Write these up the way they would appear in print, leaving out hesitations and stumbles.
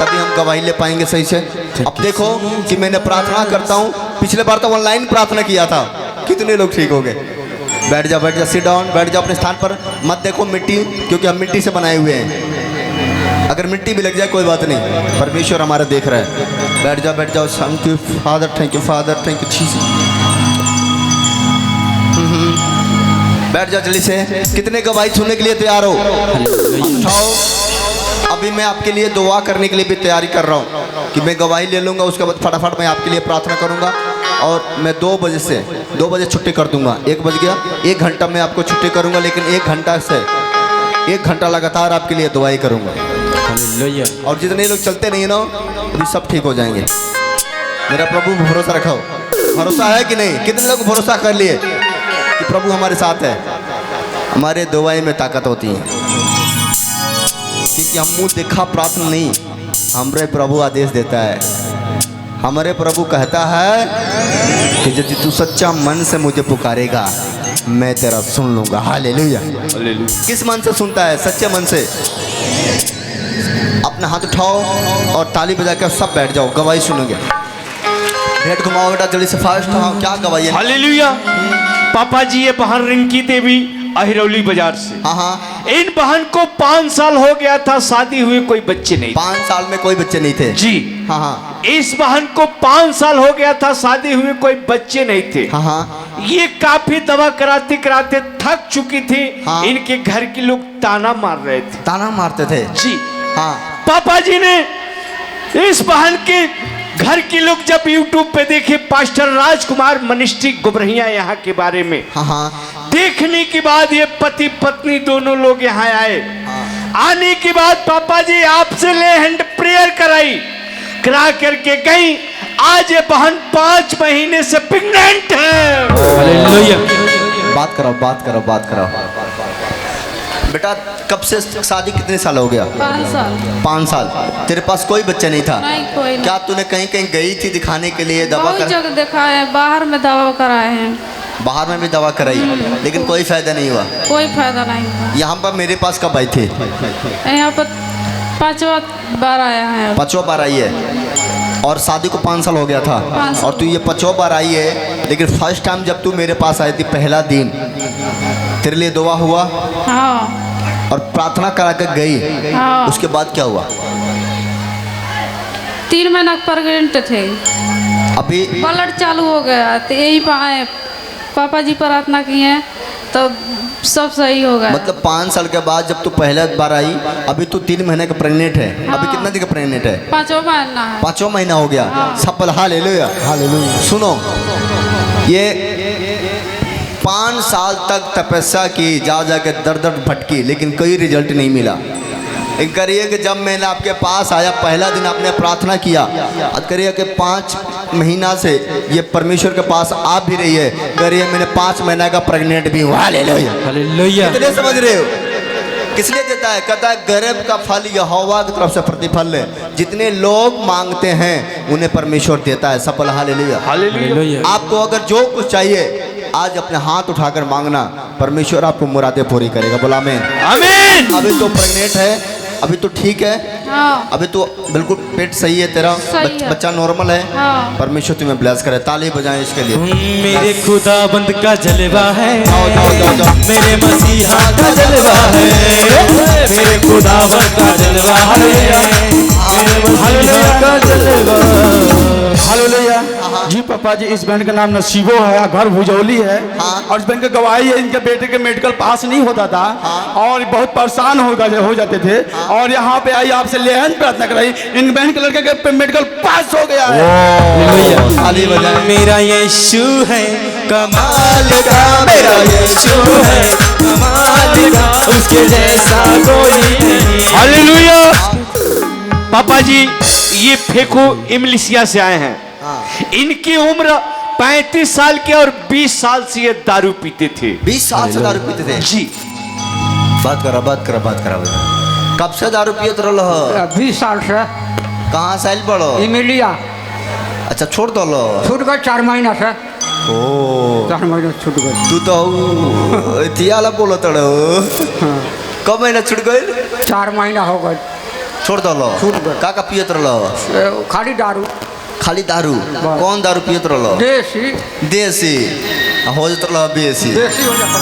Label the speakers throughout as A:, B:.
A: तभी हम गवाही ले पाएंगे सही से। अब देखो कि मैंने प्रार्थना करता हूँ, पिछले बार तो ऑनलाइन प्रार्थना किया था, कितने लोग ठीक हो गए। बैठ जा सिट डाउन, बैठ जाओ अपने स्थान पर। मत देखो मिट्टी, क्योंकि हम मिट्टी से बनाए हुए हैं। अगर मिट्टी भी लग जाए कोई बात नहीं, परमेश्वर हमारा देख रहा है। बैठ जाओ। Thank you father, thank you father, thank you Jesus. बैठ जाओ जल्दी से। कितने गवाही सुनने के लिए तैयार हो? उठाओ। अभी मैं आपके लिए दुआ करने के लिए भी तैयारी कर रहा हूँ कि मैं गवाही ले लूँगा, उसके बाद फटाफट मैं आपके लिए प्रार्थना करूँगा। और मैं 2 बजे छुट्टी कर दूँगा। 1 बज गया, 1 घंटा मैं आपको छुट्टी करूँगा, लेकिन 1 घंटा लगातार आपके लिए दुआई करूँगा। और जितने लोग चलते नहीं ना, अभी सब ठीक हो जाएंगे। मेरा प्रभु भरोसा रखो। भरोसा है कि नहीं? कितने लोग भरोसा कर लिए कि प्रभु हमारे साथ है? हमारे दुआई में ताकत होती है, क्योंकि हम मुँह देखा प्रार्थना नहीं, हमारे प्रभु आदेश देता है। हमारे प्रभु कहता है कि यदि तू सच्चा मन से मुझे पुकारेगा, मैं तेरा सुन लूँगा। हालेलुया। किस मन से सुनता है? सच्चे मन से। अपना हाथ उठाओ और ताली बजा के सब बैठ जाओ, गवाही सुनोगे। भेंट घुमाओ बेटा जल्दी से, फास्ट। क्या गवाही है?
B: हालेलुया। पापा जी ये बहन रिंकी देवी अहिरौली बाजार से।
A: हाँ।
B: इन बहन को 5 साल हो गया था शादी हुए, कोई बच्चे नहीं।
A: 5 साल में कोई बच्चे नहीं थे
B: जी।
A: हाँ।
B: इस बहन को 5 साल हो गया था शादी हुए, कोई बच्चे नहीं थे।
A: हाँ।
B: ये काफी दवा कराते कराते थक चुकी थी।
A: हाँ।
B: इनके घर के लोग ताना मार रहे थे।
A: ताना मारते थे?
B: जी
A: हाँ।
B: पापा जी ने इस बहन के घर के लोग जब YouTube पे देखे पास्टर राजकुमार मिनिस्ट्री गुबरहिया यहाँ के बारे में,
A: हाँ।
B: देखने के बाद ये पति पत्नी दोनों लोग यहाँ आए। आने के बाद पापा जी आपसे ले हैंड प्रेयर करा करके गई। आज ये बहन 5 महीने से प्रेग्नेंट है।
A: हालेलुया। बात करो। बेटा कब से शादी, कितने साल हो गया?
C: 5 साल।
A: 5 साल। तेरे पास कोई बच्चा नहीं था?
C: नहीं, कोई नहीं।
A: क्या तूने कहीं गई थी दिखाने के लिए? दवा
C: बहुत जगह दिखाए हैं, बाहर में दवा कराए हैं।
A: बाहर में भी दवा कराई, लेकिन कोई फायदा नहीं हुआ?
C: कोई फायदा नहीं हुआ।
A: यहाँ पर मेरे पास कब आई थी?
C: यहाँ पर 5वां बार आया है।
A: 5वां बार आई है, और शादी को 5 साल हो गया था।
C: 5 साल।
A: और तू ये 5वां बार आई है, लेकिन फर्स्ट टाइम जब तू मेरे पास आई थी, पहला दिन तेरे लिए दुआ हुआ।
C: हाँ।
A: और प्रार्थना करा कर गई।
C: हाँ।
A: उसके बाद क्या हुआ?
C: 3 महीना प्रेग्नेंट थे।
A: अभी
C: ब्लड चालू हो गया, तो यही पाए पापा जी प्रार्थना किए तो सब सही हो गया।
A: मतलब 5 साल के बाद जब तू पहला बार आई, अभी तू 3 महीने का प्रेग्नेंट है।
C: हाँ।
A: अभी कितना दिन का प्रेग्नेंट है?
C: 5वां महीना है।
A: 5वां महीना हो गया।
C: हाँ।
A: सफल। हालेलुया। सुनो, ये 5 साल तक तपस्या की, जा के दर भटकी, लेकिन कोई रिजल्ट नहीं मिला। करिए कि जब मैंने आपके पास आया, पहला दिन आपने प्रार्थना किया, करिए कि 5 महीना से ये परमेश्वर के पास आप भी रही है। करिए मैंने 5 महीना का प्रेग्नेंट भी हुआ। हालेलुया। कितने समझ रहे हो? किस लिए देता है? कहता है गरीब का फल यहोवा की तरफ से प्रतिफल है। जितने लोग मांगते हैं उन्हें परमेश्वर देता है। सफल। हालेलुया। आपको अगर जो कुछ चाहिए आज अपने हाथ उठाकर मांगना, परमेश्वर आपको मुरादें पूरी करेगा। बोला आमीन। अभी तो प्रेग्नेंट है, अभी तो ठीक है।
C: हाँ।
A: अभी तो बिल्कुल पेट सही है तेरा, बच्चा नॉर्मल है।
C: हाँ।
A: परमेश्वर तुम्हें ब्लेस करे। ताली बजाएं इसके लिए।
D: मेरे खुदाबंद का जलवा है,
A: जाओ।
D: मेरे मसीहा का जलवा है, मेरे खुदाबंद का जलवा है, मेरे मसीहा का जलवा।
E: हालेलुया। जी पापा जी, इस बहन का नाम नसीबो है, घर भुजौली है।
A: हाँ।
E: और इस बहन की गवाही है, इनके बेटे के मेडिकल पास नहीं होता था।
A: हाँ।
E: और बहुत परेशान हो जाते थे।
A: हाँ।
E: और यहाँ पे आई, आपसे लेहन प्रार्थना कराई, इन बहन के लड़के के मेडिकल पास हो गया है।
A: ताली बजाएं।
D: मेरा यीशु है कमाल का, मेरा यीशु है कमाल का, उसके जैसा कोई नहीं।
B: हालेलुया। पापा जी ये फेको इमलिसिया से आए हैं। इनकी उम्र 35 साल की और 20 साल से ये दारू पीते थे।
A: 20 साल से दारू पीते थे?
B: जी।
A: बात करा। कब से दारू पियत रहो?
F: 20 साल से।
A: कहाँ से आइल पड़ो?
F: इमिलिया।
A: अच्छा, छोड़ दो लो।
F: छूट गए 4 महीना से।
A: ओ
F: 4 महीना छूट गए।
A: तू तो तियाला बोलो तड़ो। कब महीना छूट गए?
F: 4 महीना हो गए।
A: छोड़ दो लो
F: छूट गए।
A: का पियत रहो
F: खाली दारू
A: खाली दारू कौन दारू पियत रहो
F: देसी
A: देसी हो जत रहो बेसी
F: देसी हो जाता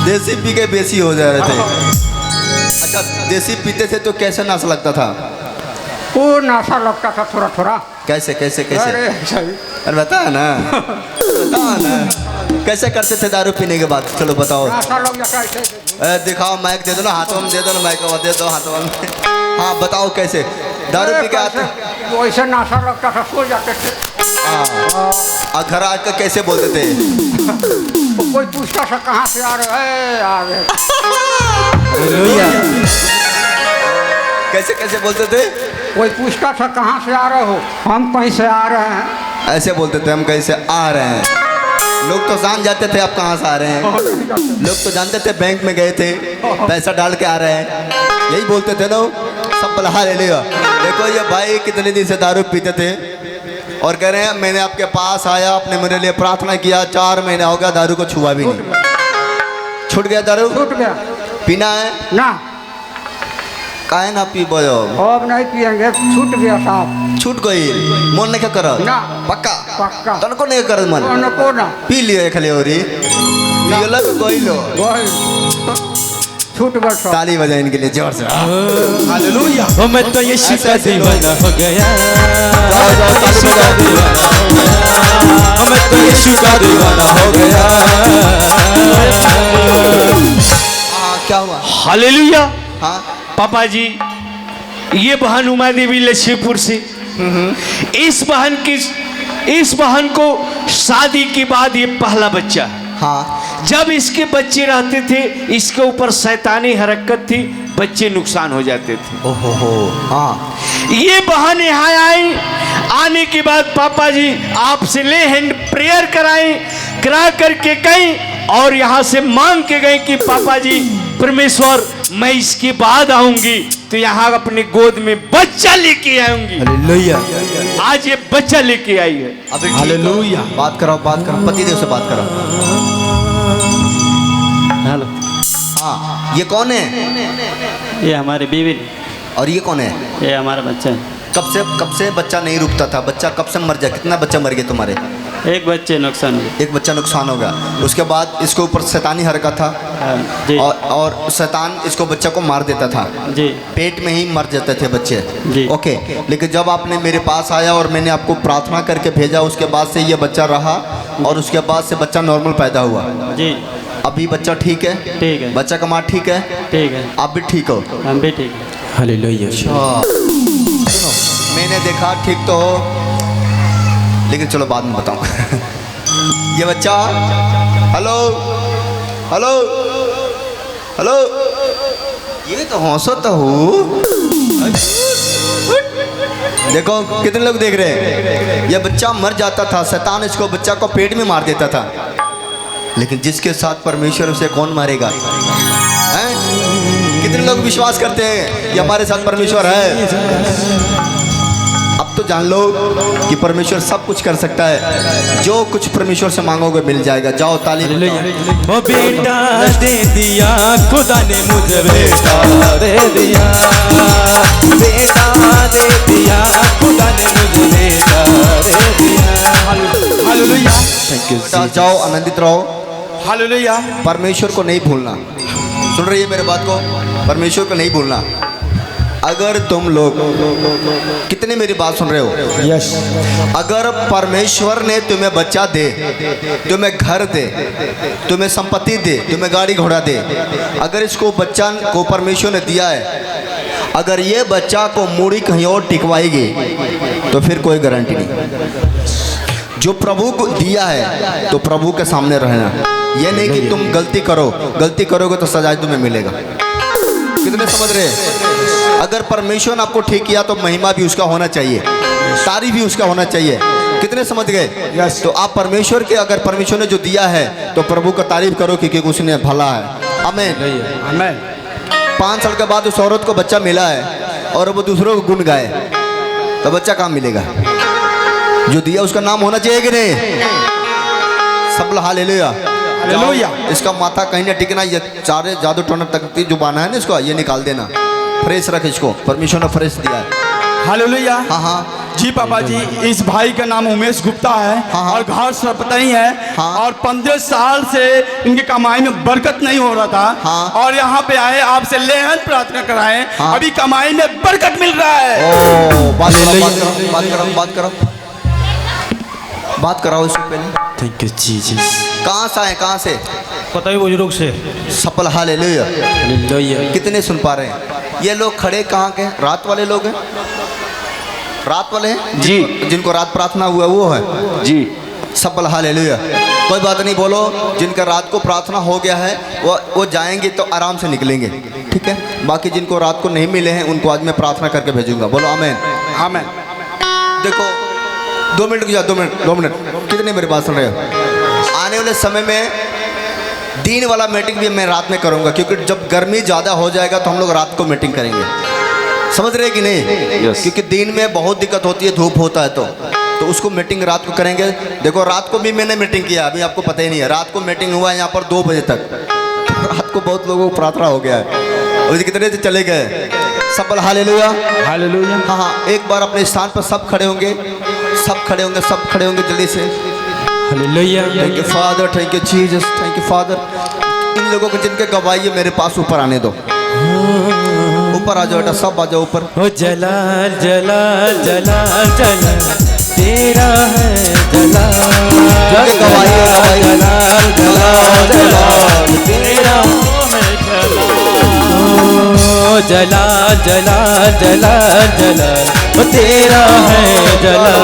A: देसी पी के बेसी हो जा रहे थे अच्छा देसी पीते थे तो कैसे नशा लगता था
F: वो नशा लगता था थोड़ा थोड़ा।
A: कैसे कैसे कैसे
F: अरे सही
A: अरे बता ना कैसे करते थे दारू पीने के बाद चलो बताओ
F: नशा लग जाता है ऐसे।
A: दिखाओ माइक दे दो ना हाथों में दे दो ना माइक दे दो हाथों में हाँ बताओ कैसे दारू पी के आते
F: वैसे नशा लगता था सो जाते थे।
A: और घर आकर कैसे बोलते थे
F: तो कोई पूछता था कहाँ से आ रहे हैं आ रहे।
A: कैसे कैसे बोलते थे
F: कोई पूछता था कहाँ से आ रहे हो हम कहीं से आ रहे हैं।
A: ऐसे बोलते थे हम कहीं से आ रहे हैं लोग तो जान जाते थे आप कहाँ से आ रहे हैं लोग तो जानते थे बैंक में गए थे पैसा डाल के आ रहे हैं यही बोलते थे ना सब बलहा ले लिया देखो ये भाई कितने दिन से दारू पीते थे और कह रहे हैं मैंने आपके पास आया आपने मेरे लिए प्रार्थना किया 4 महीने हो गया दारू को छुआ भी नहीं छूट गया दारू
F: छूट गया
A: पीना है
F: ना
A: काहे ना पी बोलो
F: अब नहीं पियेंगे छूट गया साहब।
A: छूट गई मन नहीं क्या कर
F: ना।
A: पक्का
F: पक्का
A: तनको नहीं कर मन
F: को ना
A: पी लियो खाली और पियला तो कोई लो
F: वही छूट गया साहब।
A: ताली बजाए इनके लिए जोर से हालेलुया
D: ओ मैं तो यीशु का दीवाना हो गया
A: जाओ जाओ ताली बजाओ
D: ओ मैं तो यीशु का दीवाना हो गया
A: हाँ क्या हुआ
B: हालेलुया।
A: हाँ
B: पापा जी ये बहन उमा देवी लक्ष्मीपुर से इस बहन को शादी के बाद ये पहला बच्चा है।
A: हाँ
B: जब इसके बच्चे रहते थे इसके ऊपर शैतानी हरकत थी बच्चे नुकसान हो जाते थे।
A: ओहो हो हाँ
B: ये बहन यहाँ आई आने के बाद पापा जी आपसे ले हैंड प्रेयर कराई करा करके गई और यहाँ से मांग के गए कि पापा जी परमेश्वर मैं इसके बाद आऊंगी तो यहाँ अपने गोद में बच्चा लेके आऊंगी।
A: हालेलुया
B: आज ये बच्चा लेके आई है।
A: अभी हालेलुया बात करो पतिदेव से बात करो।
G: हेलो
A: हाँ ये कौन है
G: ये हमारी बीवी
A: और ये कौन है
G: ये हमारा बच्चा है।
A: कब से बच्चा नहीं रुकता था बच्चा कब से मर जाए कितना बच्चा मर गया तुम्हारे
G: एक बच्चे नुकसान हो गया।
A: एक बच्चा नुकसान हो गया उसके बाद इसके ऊपर शैतानी हरकत था
G: जी
A: और शैतान इसको बच्चा को मार देता था
G: जी
A: पेट में ही मर जाते थे बच्चे
G: जी।
A: ओके लेकिन जब आपने मेरे पास आया और मैंने आपको प्रार्थना करके भेजा उसके बाद से ये बच्चा रहा और उसके बाद से बच्चा नॉर्मल पैदा हुआ
G: जी
A: अभी बच्चा ठीक है
G: ठीक है
A: बच्चा का माँ ठीक है
G: ठीक है
A: आप भी ठीक हो
G: हम भी ठीक है।
D: हालेलुया
A: सुनो मैंने देखा ठीक तो हो लेकिन चलो बाद में बताऊं ये बच्चा हेलो हेलो हेलो ये तो हौसो तो हो देखो कितने लोग देख रहे हैं ये बच्चा मर जाता था शैतान इसको बच्चा को पेट में मार देता था लेकिन जिसके साथ परमेश्वर उसे कौन मारेगा हैं? कितने लोग विश्वास करते हैं ये हमारे साथ परमेश्वर है अब तो जान लो कि परमेश्वर सब कुछ कर सकता है जो कुछ परमेश्वर से मांगोगे मिल जाएगा जाओ ताली बजाओ।
D: ओ बेटा दे दिया खुदा ने मुझे बेटा दे दिया बेटा दे दिया खुदा ने मुझे बेटा दे दिया
E: हालेलुया
D: थैंक यू
A: बेटा जाओ आनंदित रहो
E: हालेलुया
A: परमेश्वर को नहीं भूलना सुन रही है मेरे बात को परमेश्वर को नहीं भूलना अगर तुम लोग कितने मेरी बात सुन रहे हो
E: यस
A: अगर परमेश्वर ने तुम्हें बच्चा दे तुम्हें घर दे तुम्हें संपत्ति दे तुम्हें गाड़ी घोड़ा दे अगर इसको बच्चा को परमेश्वर ने दिया है अगर ये बच्चा को मूड़ी कहीं और टिकवाएगी तो फिर कोई गारंटी नहीं जो प्रभु को दिया है तो प्रभु के सामने रहना ये नहीं कि तुम गलती करोगे तो सजा तुम्हें मिलेगा कितने समझ रहे हैं अगर परमेश्वर ने आपको ठीक किया तो महिमा भी उसका होना चाहिए तारीफ भी उसका होना चाहिए कितने समझ गए
E: Yes.
A: तो आप परमेश्वर के अगर परमेश्वर ने जो दिया है तो प्रभु का तारीफ करो क्योंकि उसने भला है आमीन
E: आमीन
A: 5 साल के बाद उस औरत को बच्चा मिला है और वो दूसरों को गुण गाए तो बच्चा कहाँ मिलेगा जो दिया उसका नाम होना चाहिए कि नहीं सब हालेलुया
E: हालेलुया।
A: इसका माथा कहीं ना टिकना, ये चारे जादू टोना तक जो बाना है ना इसको, ये निकाल देना, फ्रेश रख इसको, परमिशन ने फ्रेश दिया है।
E: हालेलुया।
A: हाँ हाँ
E: जी पापा जी, इस भाई का नाम उमेश गुप्ता है
A: हाँ।
E: और घर सरपतई है
A: हाँ।
E: और 15 साल से इनकी कमाई में बरकत नहीं हो रहा था
A: हाँ।
E: और यहाँ पे आए, आपसे लेहन प्रार्थना कराए,
A: हाँ।
E: अभी कमाई में बरकत मिल रहा है।
A: ओ बात कराओ इसको पहले।
D: Thank you Jesus.
A: कहाँ से आए, कहाँ से?
G: पता ही बुजुर्ग से।
A: सफल हालेलुया।
D: हालेलुया।
A: कितने सुन पा रहे हैं? ये लोग खड़े कहाँ के? रात वाले लोग हैं? रात वाले हैं
B: जी।
A: जिनको रात प्रार्थना हुआ वो है
B: जी।
A: सफल हालेलुया। कोई बात नहीं, बोलो जिनका रात को प्रार्थना हो गया है वो जाएंगे तो आराम से निकलेंगे, ठीक है। बाकी जिनको रात को नहीं मिले हैं उनको आज मैं प्रार्थना करके भेजूंगा। बोलो आमेन।
E: आमेन।
A: देखो 2 मिनट की 2 मिनट कितने मेरी बात सुन रहे हो? आने वाले समय में दिन वाला मीटिंग भी मैं रात में करूंगा, क्योंकि जब गर्मी ज़्यादा हो जाएगा तो हम लोग रात को मीटिंग करेंगे। समझ रहे कि नहीं? क्योंकि दिन में बहुत दिक्कत होती है, धूप होता है तो उसको मीटिंग रात को करेंगे। देखो रात को भी मैंने मीटिंग किया, अभी आपको पता ही नहीं है। रात को मीटिंग हुआ है यहाँ पर 2 बजे तक। रात को बहुत लोगों को प्रार्थना हो गया है और कितने से चले गए। सफल हालेलुया।
B: हालेलुया।
A: हाँ हाँ, एक बार अपने स्थान पर सब खड़े होंगे, सब खड़े होंगे, सब खड़े होंगे जल्दी से।
D: Hallelujah.
A: Thank you father, thank you Jesus, thank you father. इन लोगों को जिनके गवाही है मेरे पास ऊपर आने दो। ऊपर आ जाओ बेटा, सब आ जाओ ऊपर।
D: ओ जलाल जलाल जलाल जलाल तेरा है जलाल।
A: जिनके गवाही है, गवाही है।
D: जलाल जलाल जलाल तेरा है जलाल। ओ जलाल जलाल जलाल जलाल ओ तेरा है जलाल।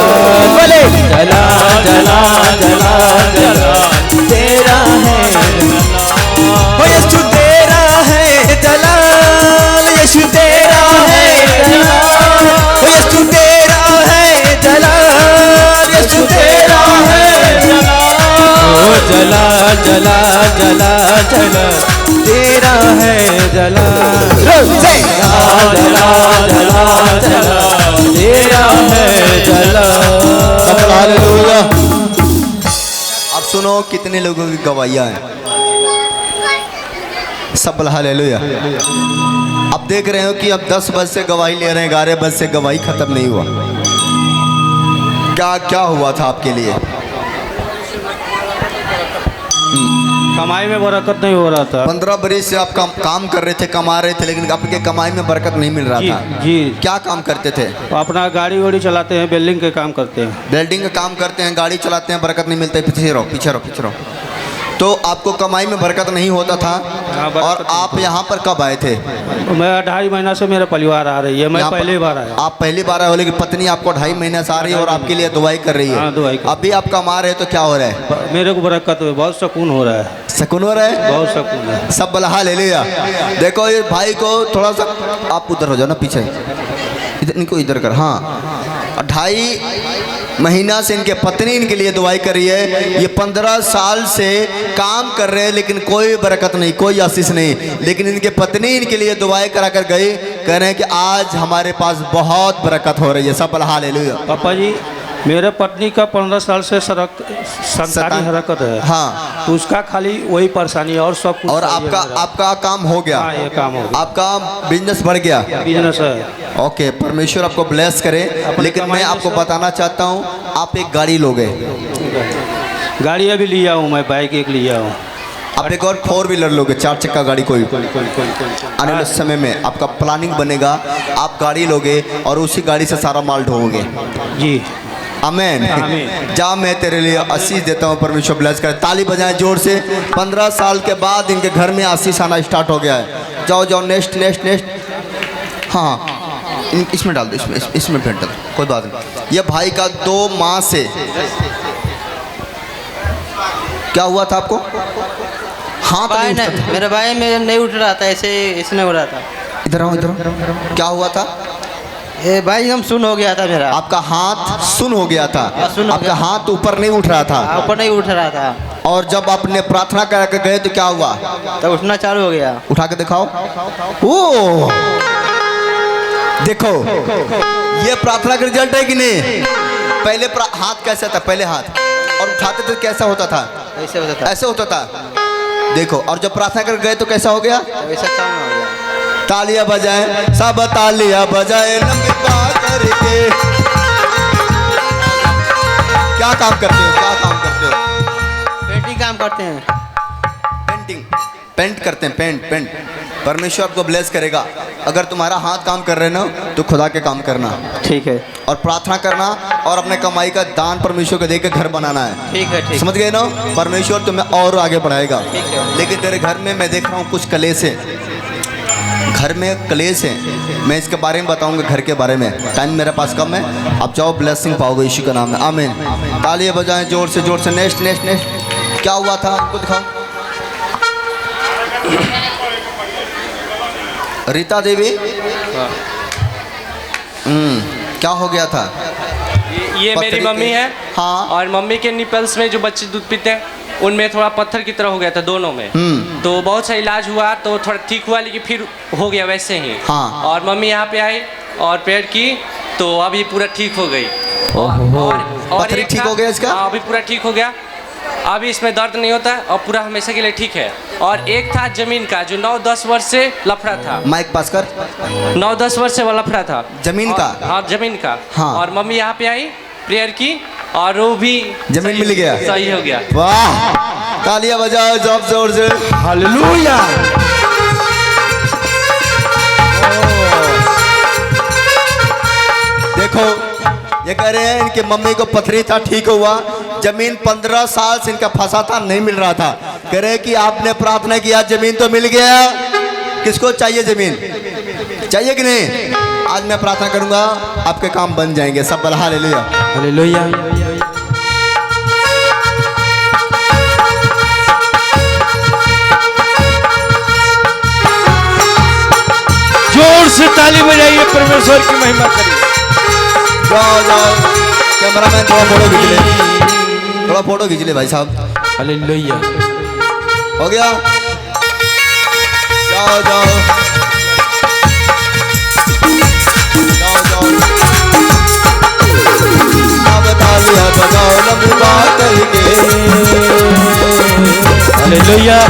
D: बोले जलाल जलाल जलाल जलाल तेरा है जलाल। ओ यीशु तेरा है जलाल, यीशु तेरा है जलाल, ओ यीशु तेरा है जलाल, यीशु तेरा है जलाल। ओ जलाल जलाल जलाल जलाल तेरा है जलाल। जलाल जलाल जलाल जलाल तेरा है जलाल।
A: हालेलुया। अब सुनो कितने लोगों की गवाहियाँ हैं। सफल हालेलुया। अब देख रहे हो कि अब 10 बज से गवाही ले रहे हैं, 11 बज से गवाही खत्म नहीं हुआ। क्या क्या हुआ था आपके लिए?
G: कमाई में बरकत नहीं हो रहा था।
A: 15 बरस से आप काम कर रहे थे, कमा रहे थे, लेकिन आपके कमाई में बरकत नहीं मिल रहा
G: जी
A: था।
G: जी।
A: क्या काम करते थे?
G: अपना गाड़ी वाड़ी चलाते हैं, बिल्डिंग के काम करते हैं।
A: वेल्डिंग का काम करते हैं, गाड़ी चलाते हैं, बरकत नहीं मिलता है। पीछे रहो, पीछे रहो, पीछे रहो। तो आपको कमाई में बरकत नहीं होता था।
G: हाँ, बरकत
A: और आप यहाँ पर कब आए थे?
G: मैं 2.5 महीना से मेरा परिवार आ रही है, मैं
A: यहाँ पर-
G: पहली बार आया।
A: आप पहली बार आए हो, लेकिन पत्नी आपको 2.5 महीने से आ रही है और आपके लिए दुआई कर रही है।
G: हाँ, दुआई कर-
A: अभी आप कमा रहे हो तो क्या हो रहा है?
G: मेरे को बरकत हुई, बहुत सुकून हो रहा है,
A: सुकून हो रहा है?
G: बहुत सुकून है।
A: सब बला हालेलुया। देखो ये भाई को थोड़ा सा आप उधर हो जाओ ना, पीछे इनको इधर कर। हाँ, 2.5 महीना से इनके पत्नी इनके लिए दुआई कर रही है। ये 15 साल से काम कर रहे हैं लेकिन कोई बरकत नहीं, कोई आशीष नहीं। लेकिन इनके पत्नी इनके लिए दुआई करा कर गई, कह रहे हैं कि आज हमारे पास बहुत बरकत हो रही है। सब हालेलुया।
G: पापा जी, मेरे पत्नी का 15 साल से संतानी हरकत है।
A: हाँ,
G: तो उसका खाली वही परेशानी है और सब कुछ
A: और
G: सही है
A: आपका
G: मेरा।
A: आपका काम हो गया,
G: हाँ, ये काम हो गया।
A: आपका बिजनेस बढ़ गया।
G: बिजनेस है।
A: ओके, परमेश्वर आपको ब्लेस करे। लेकिन मैं
G: कमाई में
A: आपको
G: से-
A: बताना चाहता हूँ, आप एक गाड़ी लोगे।
G: गाड़ी अभी लिया हूँ, मैं बाइक एक लिया हूँ।
A: आप एक और 4 व्हीलर लोगे, 4 चक्का गाड़ी कोई। आने वाले समय में आपका प्लानिंग बनेगा, आप गाड़ी लोगे और उसी गाड़ी से सारा माल ढोओगे।
G: जी।
A: आमेन।
G: आमीन।
A: जा, मैं तेरे लिए आशीष देता हूँ, परमेश्वर ब्लेस करे। ताली बजाएं जोर से। 15 साल के बाद इनके घर में आशीष आना स्टार्ट हो गया है। जाओ जाओ, नेक्स्ट नेक्स्ट नेक्स्ट। हाँ, इसमें डाल दो, इसमें फेंट डाल, कोई बात नहीं। ये भाई का 2 माह से क्या हुआ था आपको? हाँ,
H: भाई ने मेरे भाई में नहीं उठ रहा था, ऐसे इसने हो रहा था।
A: इधर आओ, इधर आओ। क्या हुआ था?
H: ये भाई एकदम सुन हो गया था मेरा।
A: आपका हाथ सुन हो गया था।
H: सुन हो
A: आपका
H: गया।
A: हाथ ऊपर नहीं उठ रहा था।
H: ऊपर नहीं उठ रहा था,
A: और जब आपने प्रार्थना करके गए तो क्या हुआ?
H: तो उठना चालू हो गया।
A: उठा के दिखाओ। ओ, देखो ये प्रार्थना का रिजल्ट है कि नहीं? पहले हाथ कैसा था? पहले हाथ और उठाते थे कैसा होता था?
H: ऐसे होता था।
A: ऐसे होता था। देखो, और जब प्रार्थना कर गए तो कैसा हो गया?
H: वैसा काम हो गया।
A: तालियां बजाएं, सब तालियां बजाएं लंबी बात करके। क्या काम करते हो? क्या काम करते हो?
H: पेंटिंग काम करते हैं।
A: पेंटिंग, पेंट करते हैं, पेंट। परमेश्वर आपको ब्लेस करेगा। अगर तुम्हारा हाथ काम कर रहे ना तो खुदा के काम करना,
H: ठीक है,
A: और प्रार्थना करना, और अपने कमाई का दान परमेश्वर को देकर घर बनाना है।
H: ठीक है, ठीक।
A: समझ गए ना? परमेश्वर तुम्हें और आगे बढ़ाएगा।
H: ठीक है।
A: लेकिन तेरे घर में मैं देख रहा हूँ कुछ कलेश है, घर में कलेश है। मैं इसके बारे में बताऊंगा, घर के बारे में। टाइम मेरे पास कम है। अब जाओ, ब्लेसिंग पाओगे यीशु का नाम में। आमीन। तालियां बजाएं जोर से, जोर से। Next next next. क्या हुआ था हमको दिखाओ। रीता देवी, क्या हो गया था?
I: ये मेरी
A: पथरी
I: मम्मी
A: के-
I: है।
A: हाँ।
I: और मम्मी के निपल्स में जो बच्चे दूध पीते हैं उनमें थोड़ा पत्थर की तरह हो गया था दोनों में। तो बहुत सा इलाज हुआ तो थोड़ा ठीक हुआ, लेकिन फिर हो गया वैसे ही।
A: हाँ।
I: और मम्मी यहाँ पे आई और प्रेयर की तो अभी पूरा ठीक हो गई। और
A: पथरी
I: एक
A: ठीक
I: था-
A: हो गया इसका?
I: हाँ, अभी पूरा ठीक हो गया। अभी इसमें दर्द नहीं होता और पूरा हमेशा के लिए ठीक है। और एक था जमीन का जो 9-10 वर्ष से लफड़ा था।
A: माइक पास कर।
I: 9-10 वर्ष से वो लफड़ा था
A: जमीन
I: और-
A: का?
I: हाँ, जमीन का।
A: हाँ।
I: और मम्मी यहाँ पे आई, प्रेयर की और वो भी
A: जमीन
I: सही-
A: मिल गया?
I: सही हो गया।
A: वाह, तालियां बजाओ जोर जोर से।
E: हालेलुया।
A: देखो, ये कह रहे हैं इनकी मम्मी को पथरी था, ठीक हुआ। जमीन 15 साल से इनका फंसा था, नहीं मिल रहा था। कह रहे हैं कि आपने प्रार्थना किया, जमीन तो मिल गया। किसको चाहिए जमीन? चाहिए कि नहीं? आज मैं प्रार्थना करूंगा, आपके काम बन जाएंगे। सब बोल हालेलुया।
D: हालेलुया।
B: जोर से ताली बजाइए, परमेश्वर की महिमा करिए।
A: जाओ जाओ, कैमरामैन थोड़ा फोटो खींच ले, थोड़ा फोटो खींच ले भाई साहब।
D: हालेलुया।
A: हो गया? जाओ जाओ जाओ जाओ। अब तालियां बजाओ लंबी बात करके।
D: हालेलुया।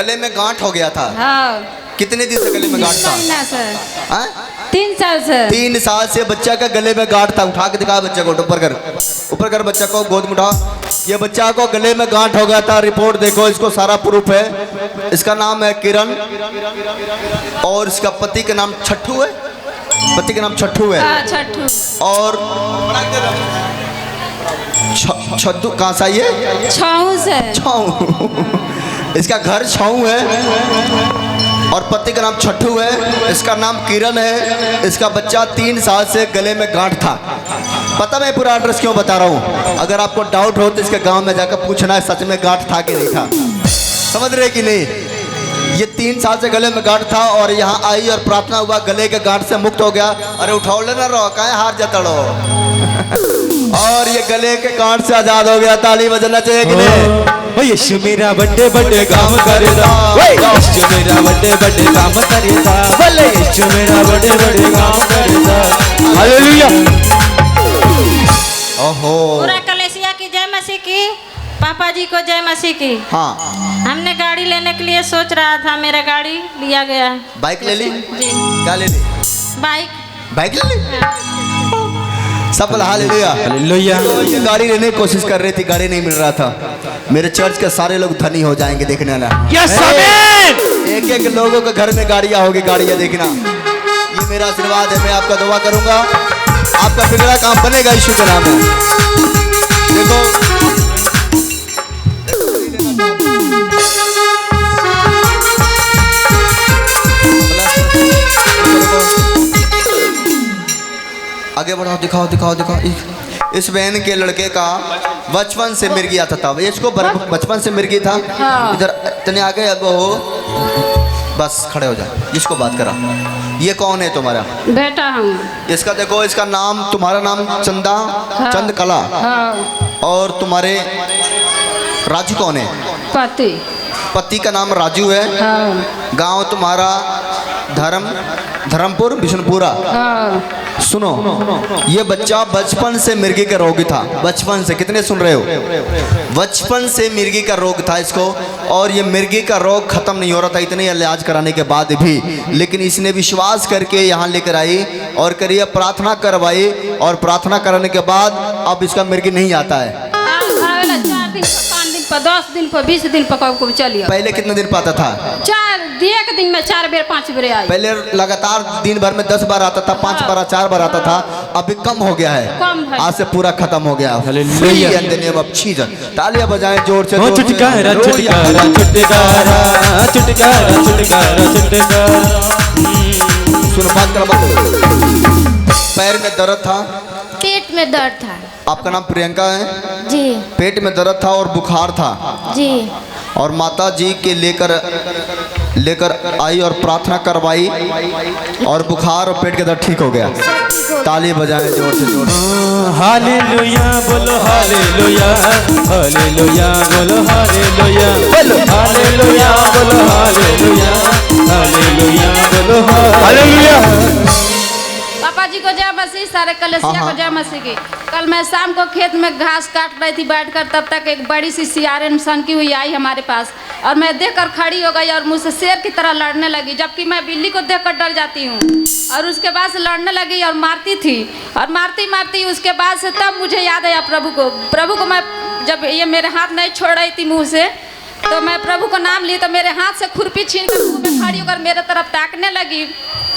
A: गले में गांठ हो गया था।
C: हाँ,
A: कितने दिन से गले में गांठ था?
C: महीना से,
A: हाँ?
C: 3 साल से।
A: 3 साल से बच्चा का गले में गांठ था। उठा के दिखा बच्चा को, ऊपर कर, ऊपर कर बच्चा को, गोद में उठा। ये बच्चा को गले में गांठ हो गया था। रिपोर्ट देखो, इसको सारा प्रूफ है। इसका नाम है किरण और इसका पति का नाम छट्टू है। पति का नाम छट्टू है।
C: हाँ, छठू।
A: और छद्दू कहाँ से आई है?
C: छऊ से।
A: छाऊ। इसका घर छाऊ है और पति का नाम छट्टू है। इसका नाम किरण है। इसका बच्चा 3 साल से गले में गांठ था। पता मैं पूरा एड्रेस क्यों बता रहा हूँ? अगर आपको डाउट हो तो इसके गांव में जाकर पूछना है सच में गांठ था कि नहीं था। समझ रहे कि नहीं? ये 3 साल से गले में गांठ था और यहाँ आई और प्रार्थना हुआ, गले के गांठ से मुक्त हो गया। अरे उठाओ लेना रहो, काहे हार जाता रहो। और ये गले के गांठ से आजाद हो गया। ताली बजना चाहिए कि नहीं?
D: ओ यीशु मेरा बड़े बड़े काम करदा। ओए यीशु मेरा बड़े बड़े काम करदा। बोले यीशु मेरा बड़े बड़े काम करदा। हालेलुया।
A: ओहो।
J: पूरा कलेसिया की जय मसीह की, पापा जी को जय मसीह की।
A: हाँ,
J: हमने गाड़ी लेने के लिए सोच रहा था, मेरा गाड़ी लिया गया।
A: बाइक ले ली?
J: जी,
A: क्या ले ली?
J: बाइक।
A: बाइक ले ली? सब बोला हालेलुया।
D: हालेलुया।
A: ये गाड़ी लेने की कोशिश कर रही थी, गाड़ी नहीं मिल रहा था। मेरे चर्च के सारे लोग धनी हो जाएंगे, देखने ना।
B: यस, आमीन।
A: एक एक लोगों के घर में गाड़ियां होगी, गाड़ियां देखना। ये मेरा आशीर्वाद है। मैं आपका दुआ करूंगा, आपका बिगड़ा काम बनेगा यीशु के नाम में। देखो, आगे बढ़ाओ, दिखाओ दिखाओ दिखाओ। इस बहन के लड़के का बचपन से मिर्गी आता था। इसको बचपन से मिर्गी था।
C: हाँ।
A: इधर तने आगे अब हो, बस खड़े हो जा, जिसको बात करा। ये कौन है तुम्हारा?
C: बेटा हूँ।
A: इसका देखो, इसका नाम, तुम्हारा नाम चंदा, चंद कला।
C: हाँ,
A: और तुम्हारे राजू कौन है?
C: पति।
A: पति का नाम राजू है।
C: हाँ,
A: गांव तुम्हारा धर्मपुर बिशनपुरा।
C: हाँ
A: सुनो, ये बच्चा बचपन से मिर्गी का रोगी था। बचपन से, कितने सुन रहे हो? बचपन से मिर्गी का रोग था इसको, और ये मिर्गी का रोग खत्म नहीं हो रहा था इतने इलाज कराने के बाद भी। लेकिन इसने विश्वास करके यहाँ लेकर आई और करिए प्रार्थना करवाई, और प्रार्थना कराने के बाद अब इसका मिर्गी नहीं आता है।
C: 4 दिन पर, 5 दिन पर, 10 दिन पर, 20 दिन पर कब चलिए।
A: पहले कितने दिन पाता था?
C: 1 दिन में 4 बेर 5 बेर आई।
A: पहले लगातार दिन भर में 10 बार आता था, 5 बार 4 बार आता था। अभी कम हो गया है,
C: कम है।
A: आज से पूरा खत्म हो गया।
D: Hallelujah.
A: Free in the name of Jesus। तालियां बजाएं जोर से।
D: ओ छुटकारा छुटकारा छुटकारा छुटकारा छुटकारा छुटकारा।
A: सुनो, बात कर, पैर में दर्द था,
J: पेट में दर्द था
A: आपका नाम प्रियंका है
J: जी
A: पेट में दर्द था और बुखार था,
J: जी
A: और माता जी के लेकर आई और प्रार्थना करवाई, और बुखार और पेट के दर्द ठीक हो गया। ताली बजाएं जोर से जोर से।
D: हालेलुया बोलो हालेलुया, हालेलुया बोलो हालेलुया, हालेलुया बोलो हालेलुया, हालेलुया बोलो हालेलुया।
C: पापा जी को जय मसीह, सारे कलेसिया को जय मसीह की। कल मैं शाम को खेत में घास काट रही थी बैठकर, तब तक एक बड़ी सी सियारन सनकी हुई आई हमारे पास, और मैं देखकर खड़ी हो गई और मुझसे शेर की तरह लड़ने लगी, जबकि मैं बिल्ली को देखकर डर जाती हूँ। और उसके बाद से लड़ने लगी और मारती थी, और मारती मारती उसके बाद से तब मुझे याद आया प्रभु को मैं जब ये मेरे हाथ नहीं छोड़ रही थी मुँह से, तो मैं प्रभु को नाम ली, तो मेरे हाथ से खुरपी छीन कर मुँह में खड़ी होकर मेरे तरफ ताकने लगी,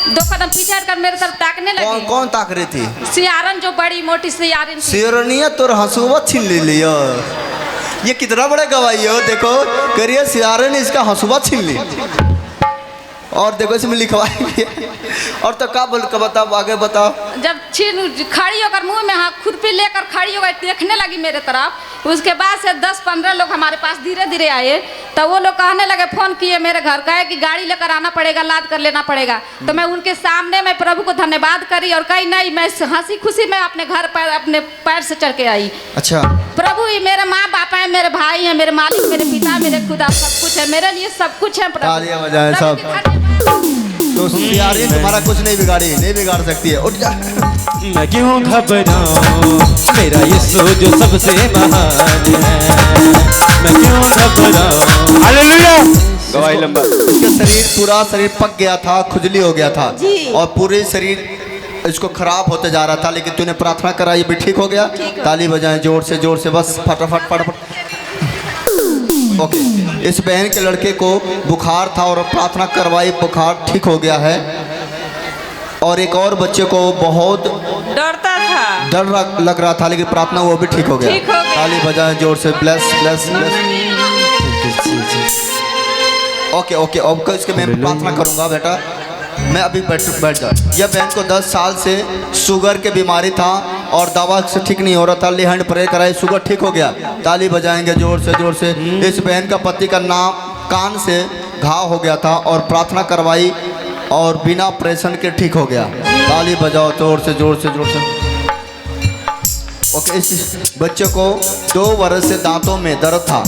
C: 2 कदम पीछे हटकर मेरे तरफ ताकने लगी।
A: कौन कौन ताक रही थी?
C: सियारन, जो बड़ी मोटी सियारन थी।
A: सिरनिया तोर हंसुआ छीन ले लिया। ये कितना बड़ा गवाही हो, देखो करिए सियारे ने इसका हंसुआ छीन ली, और देखो इसमें लिखवाई भी है। और तो क्या बोल के बताओ, आगे बताओ।
C: जब छीन खड़ी होकर मुंह में खुरपी लेकर खड़ी हो गई, देखने लगी मेरे तरफ। उसके बाद से 10-15 लोग हमारे पास धीरे धीरे आए, तो वो लोग कहने लगे, फोन किए मेरे घर, कहे कि गाड़ी लेकर आना पड़ेगा, लाद कर लेना पड़ेगा। तो मैं उनके सामने मैं प्रभु को धन्यवाद करी और कही नहीं, मैं हंसी खुशी में अपने घर पर अपने पैर से चढ़ के आई।
A: अच्छा,
C: प्रभु ही मेरे माँ बाप है, मेरे भाई है, मेरे मालिक, मेरे पिता, मेरे खुदा, सब कुछ है मेरे लिए, सब कुछ है।
A: तालियां बजाएं सब। तो सियारी तुम्हारा कुछ नहीं बिगाड़ सकती है। उठ जा।
D: मैं क्यों घबराऊं, मेरा यीशु जो सबसे महान है। मैं क्यों घबराऊं।
B: हालेलुया। गवाही लंबा।
A: इसका पूरा शरीर पक गया था, खुजली हो गया था, और पूरे शरीर इसको खराब होते जा रहा था, लेकिन तूने प्रार्थना करा, ये भी ठीक हो गया। ताली बजाएं जोर से बस फटाफट फटाफट। ओके, इस बहन के लड़के को बुखार था और प्रार्थना करवाई, बुखार ठीक हो गया है। और एक और बच्चे को बहुत
C: डरता था,
A: डर लग रहा था, लेकिन प्रार्थना वो भी ठीक हो गया।
C: ठीक हो गया।
A: ताली बजाएं जोर से। Bless bless bless. Okay okay, अब इसके मैं प्रार्थना करूंगा बेटा, मैं अभी बैठ जाओ। यह बहन को 10 साल से शुगर के बीमारी था और दवा से ठीक नहीं हो रहा था, लेहंड प्रे कराई, शुगर ठीक हो गया। ताली बजाएंगे जोर से। इस बहन का पति का नाम कान से घाव हो गया था और प्रार्थना करवाई और बिना ऑपरेशन के ठीक हो गया। ताली बजाओ जोर से। ओके, इस बच्चे को 2 वर्ष से दांतों में दर्द था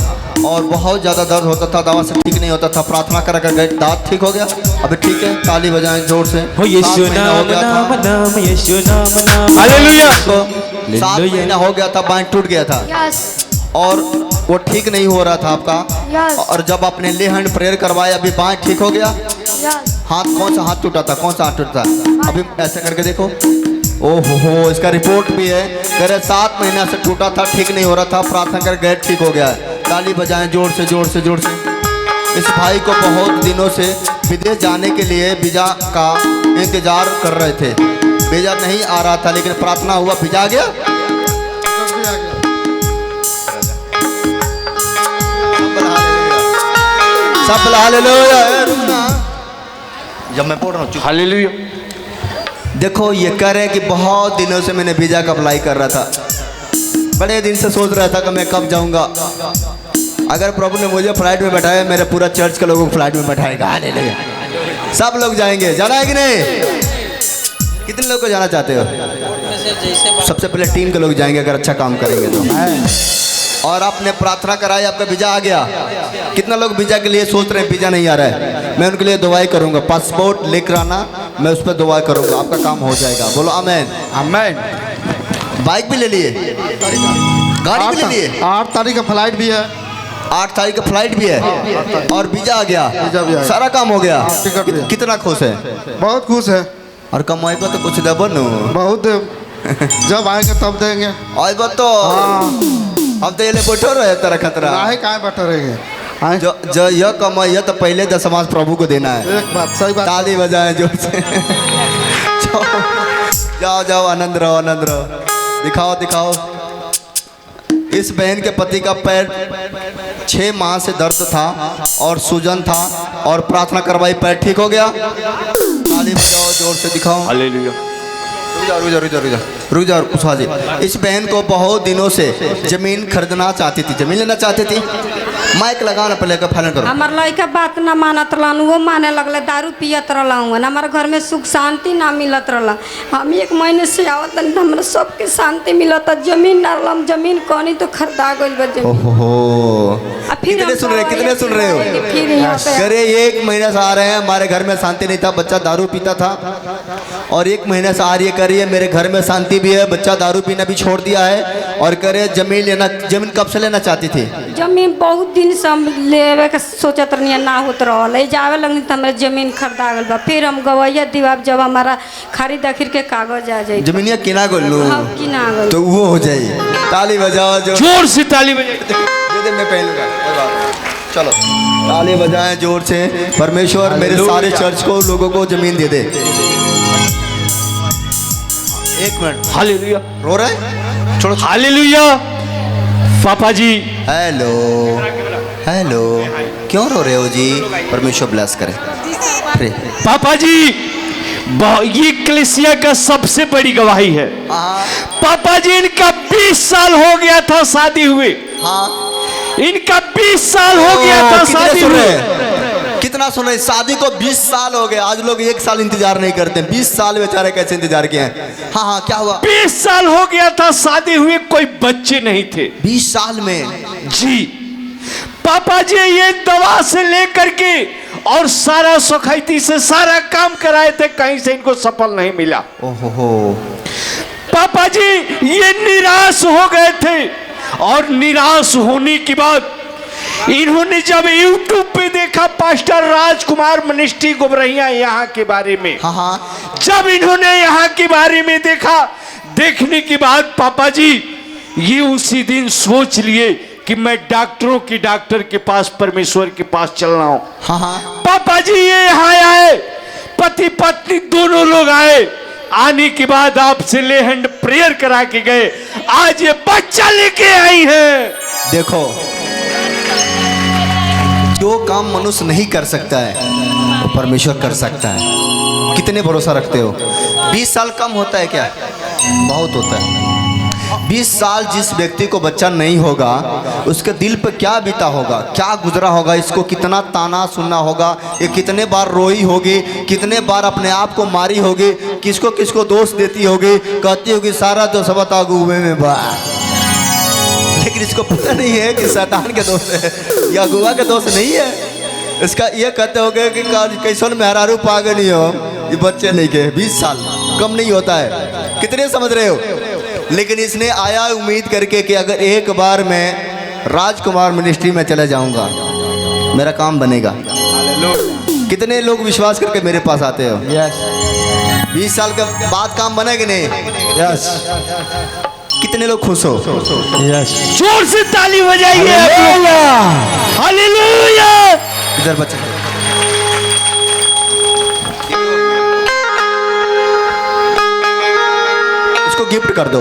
A: और बहुत ज़्यादा दर्द होता था, दवा से ठीक नहीं होता था, प्रार्थना कर गए, दांत ठीक हो गया, अभी ठीक है। ताली बजाएं जोर से।
D: हो यीशु नाम नाम नाम, यीशु नाम नाम।
B: हालेलुया।
A: 7 महीना हो गया था, बांह टूट गया था और वो ठीक नहीं हो रहा था आपका, और जब आपने ले हैंड प्रेयर करवाया, अभी बांह ठीक हो गया। हाथ, कौन सा हाथ टूटा था, कौन सा हाथ टूटा था? अभी ऐसे करके देखो। ओहो, इसका रिपोर्ट भी है, कह रहे 7 महीना से टूटा था, ठीक नहीं हो रहा था, प्रार्थना कर गए, ठीक हो गया है। ताली बजाएं जोर से। इस भाई को बहुत दिनों से विदेश जाने के लिए वीज़ा का इंतजार कर रहे थे, वीज़ा नहीं आ रहा था, लेकिन प्रार्थना हुआ, वीज़ा आ गया। सब हालेलुया। जब मैं बोल रहा हूँ
B: हालेलुया।
A: देखो, ये कह रहे कि बहुत दिनों से मैंने वीज़ा का अप्लाई कर रहा था, बड़े दिन से सोच रहा था कि मैं कब जाऊंगा। अगर प्रभु ने मुझे फ्लाइट में बैठाया, मेरे पूरा चर्च के लोगों को फ्लाइट में बैठाएगा। हालेलुया। सब लोग जाएंगे, जाना है कि नहीं? कितने लोग को जाना चाहते हो? सबसे पहले टीम के लोग जाएंगे, अगर अच्छा काम करेंगे तो। और आपने प्रार्थना कराई, आपका वीज़ा आ गया। कितना लोग वीज़ा के लिए सोच रहे हैं, वीज़ा नहीं आ रहा है? मैं उनके लिए दुआई करूंगा। पासपोर्ट लेकर आना, मैं उस पर दुआ करूंगा, आपका काम हो जाएगा। बोलो आमीन।
E: आमीन।
A: बाइक भी ले लिए, गाड़ी भी ले लिए।
E: 8 तारीख का फ्लाइट भी है।
A: 8 तारीख का फ्लाइट भी है और वीजा आ गया, सारा काम हो गया। कितना खुश है?
E: बहुत खुश है।
A: और कमाई पर तो कुछ दबो न,
E: बहुत जब आएंगे तब देंगे।
A: और बात तो अब तो ये बैठो रहे तेरा खतरा
E: काहे काहे बैठे रहेंगे।
A: जो यह कमाई है तो पहले 10 समाज प्रभु को देना है।
E: एक बात सही बात।
A: ताली बजाएं जोर से। जाओ जाओ, आनंद रहो, आनंद रहो। दिखाओ दिखाओ। इस बहन के पति का पैर 6 माह से दर्द था और सूजन था और प्रार्थना करवाई, पैर ठीक हो गया। ताली बजाओ जोर से, दिखाओ।
B: हालेलुया।
A: रुक जाओ कुशवाहा जी। इस बहन को बहुत दिनों से जमीन खरीदना चाहती थी, जमीन लेना चाहती थी। माइक लगाओ ना, पहले का फाइनल करो।
J: हमार लड़का बात ना मानत रहन, वो माने लगले, दारू पियत रहन, हमारे घर में सुख शांति ना मिलत रहला। हम 1 महीने से आवत न, हमरा सबके शांति मिलत। जमीन डालम, जमीन कहनी तो खरीदा गइल बा जमीन।
A: ओहो,
J: फिर
A: कितने सुन रहे हो?
J: फिर यहाँ पे
A: करे 1 महीना से आ रहे हैं, हमारे घर में शांति नहीं था, बच्चा दारू पीता था। और 1 महीने से आ रही है, करिए मेरे घर में शांति भी है, बच्चा दारू पीना भी छोड़ दिया है। और करे जमीन लेना, जमीन कब से लेना चाहती थी?
J: जमीन बहुत दिन से हम लेवे के सोचत रहनी, ना होत रहल। जावे लगनी तो हमारे जमीन खरीदा गल बा। फिर हम गवैया दिवाब जब हमारा खरीद आखिर के कागज आ जाए,
A: जमीनिया किना गोलू
J: किना गल
A: तो वो हो जाए। ताली बजाओ
B: जोर से ताली बजाओ।
A: दे मैं पहनूंगा। चलो ताली बजाएं जोर से। परमेश्वर मेरे सारे चर्च को, लोगों को जमीन दे दे। 1 मिनट।
B: हालेलुया।
A: रो रहे? छोड़ो।
B: हालेलुया। पापा जी
A: हेलो हेलो, क्यों रो रहे हो जी? परमेश्वर ब्लेस करे।
B: पापा जी, ये कलीसिया का सबसे बड़ी गवाही है। पापा जी, इनका 20 साल हो गया था शादी हुए।
A: हाँ,
B: इनका 20 साल हो गया था शादी हुए।
A: कितना सुन रहे? शादी को 20 साल हो गए। आज लोग 1 साल इंतजार नहीं करते, 20 साल बेचारे कैसे इंतजार किए हैं। हाँ हाँ, क्या हुआ?
B: 20 साल हो गया था शादी हुए, कोई बच्चे नहीं थे
A: 20 साल में।
B: जी पापा जी, ये दवा से लेकर के और सारा सुखैती से सारा काम कराए थे, कहीं से इनको सफल नहीं मिला।
A: ओहो,
B: पापा जी ये निराश हो गए थे। और निराश होने के बाद इन्होंने जब YouTube पे देखा पास्टर राजकुमार मिनिस्ट्री गुबरहिया यहाँ के बारे में,
A: हाँ,
B: जब इन्होंने यहाँ के बारे में देखा, देखने के बाद पापा जी ये उसी दिन सोच लिए कि मैं डॉक्टरों की डॉक्टर के पास, परमेश्वर के पास चल रहा हूँ।
A: हाँ,
B: पापा जी ये यहाँ आए, पति पत्नी दोनों लोग आए। आने के बाद आपसे ले हैंड प्रेयर करा के गए, आज ये बच्चा लेके आई है।
A: देखो, जो काम मनुष्य नहीं कर सकता है वो परमेश्वर कर सकता है। कितने भरोसा रखते हो? 20 साल कम होता है क्या? बहुत होता है। 20 साल जिस व्यक्ति को बच्चा नहीं होगा, उसके दिल पर क्या बीता होगा, क्या गुजरा होगा, इसको कितना ताना सुनना होगा, ये कितने बार रोई होगी, कितने बार अपने आप को मारी होगी, किसको किसको दोष देती होगी, कहती होगी सारा जो सबता अगुए में बा। लेकिन इसको पता नहीं है कि शैतान के दोस्त है या अगुआ के दोस्त नहीं है। इसका ये कहते होगे कि कैसन मेहरारू पागल नहीं हो, ये बच्चे नहीं के। 20 साल कम नहीं होता है। कितने समझ रहे हो? लेकिन इसने आया उम्मीद करके कि अगर एक बार मैं राजकुमार मिनिस्ट्री में चले जाऊंगा मेरा काम बनेगा। कितने लोग विश्वास करके मेरे पास आते हो? 20 साल के बाद काम बनेगा नहीं? कितने लोग खुश हो?
B: जोर से ताली बजाइए। हालेलुया।
A: इधर बच्चे, इसको गिफ्ट कर दो।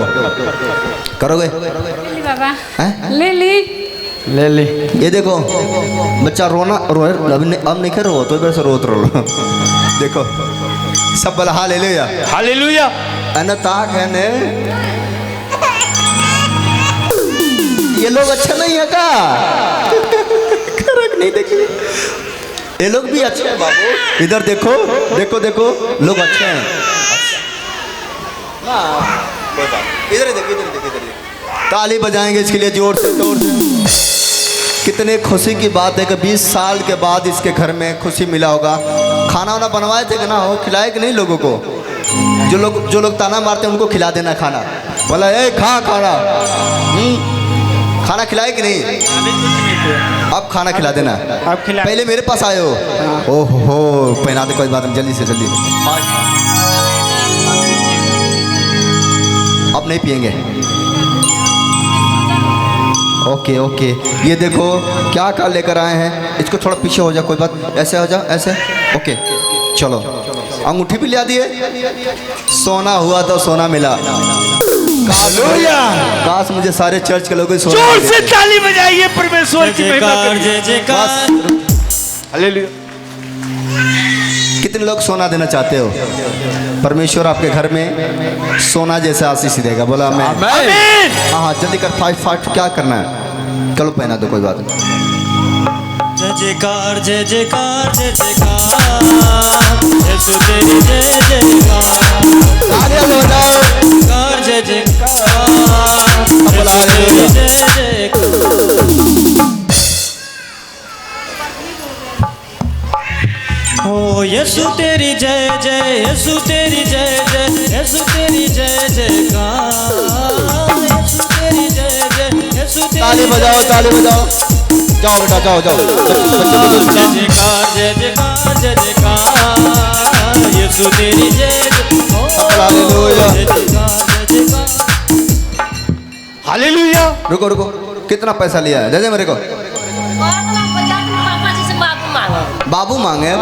A: करोगे?
J: बाबा
A: हैं?
J: ले ली।
A: ये देखो बच्चा रोना रोए, अब नहीं कर रो, तो इधर से रोत रो। देखो सब बल हालेलुया
B: हालेलुया।
A: अनताक है ने। ये लोग अच्छा नहीं है का? नहीं देखिए, ये लोग भी अच्छे हैं बाबू। इधर देखो देखो देखो, लोग अच्छे हैं। इधर देखो, इधर देखो, इधर देखो। ताली बजाएंगे इसके लिए जोर से, जोर से। कितने खुशी की बात है कि 20 साल के बाद इसके घर में खुशी मिला होगा। खाना वाना बनवाए थे कि ना हो, खिलाए कि नहीं लोगों को? जो लोग ताना मारते हैं उनको खिला देना खाना, बोला ए खा खाना। खाना खिलाए कि नहीं? अब खाना खिला देना।
B: अब खिला।
A: पहले मेरे पास आए हो। ओहो पहना दे, कोई बात नहीं, जल्दी से जल्दी। अब नहीं पिएंगे। ओके ओके, ये देखो क्या क्या लेकर आए हैं। इसको थोड़ा पीछे हो जा, कोई बात, ऐसे हो जा, ऐसे। ओके चलो, अंगूठी भी लिया दिए। सोना हुआ तो सोना मिला। काश मुझे सारे चर्च के लोग सोना।
B: जोर से ताली बजाइए परमेश्वर की महिमा
D: जय
B: करिए।
D: जयकार।
B: हालेलुया।
A: कितने लोग सोना देना चाहते हो? परमेश्वर आपके घर में सोना जैसा आशीष देगा। बोला मैं।
B: आमीन।
A: हाँ जल्दी कर, फाइट क्या करना है? चलो पहना दो, कोई बात नहीं।
D: जय जयकार जय जयकार जय जयकार, यीशु तेरी जय जयकार।
A: तालियां बजाओ।
D: जयकार जय जयकार, यीशु तेरी जय जयकार। ओ यीशु तेरी जय जय, यीशु तेरी जय जय, यीशु तेरी जय जयकार, यीशु तेरी जय जय, यीशु तेरी
A: ताली बजाओ, ताली बजाओ। जाओ बेटा जाओ जाओ।
D: जय जयकार जय जयकार जय जयकार, यीशु तेरी जय जय।
A: हालेलुया।
D: जय जयकार जय जयकार।
B: हालेलुया।
A: रुको रुको, कितना पैसा लिया है? दे दे मेरे को। बाबू मांगे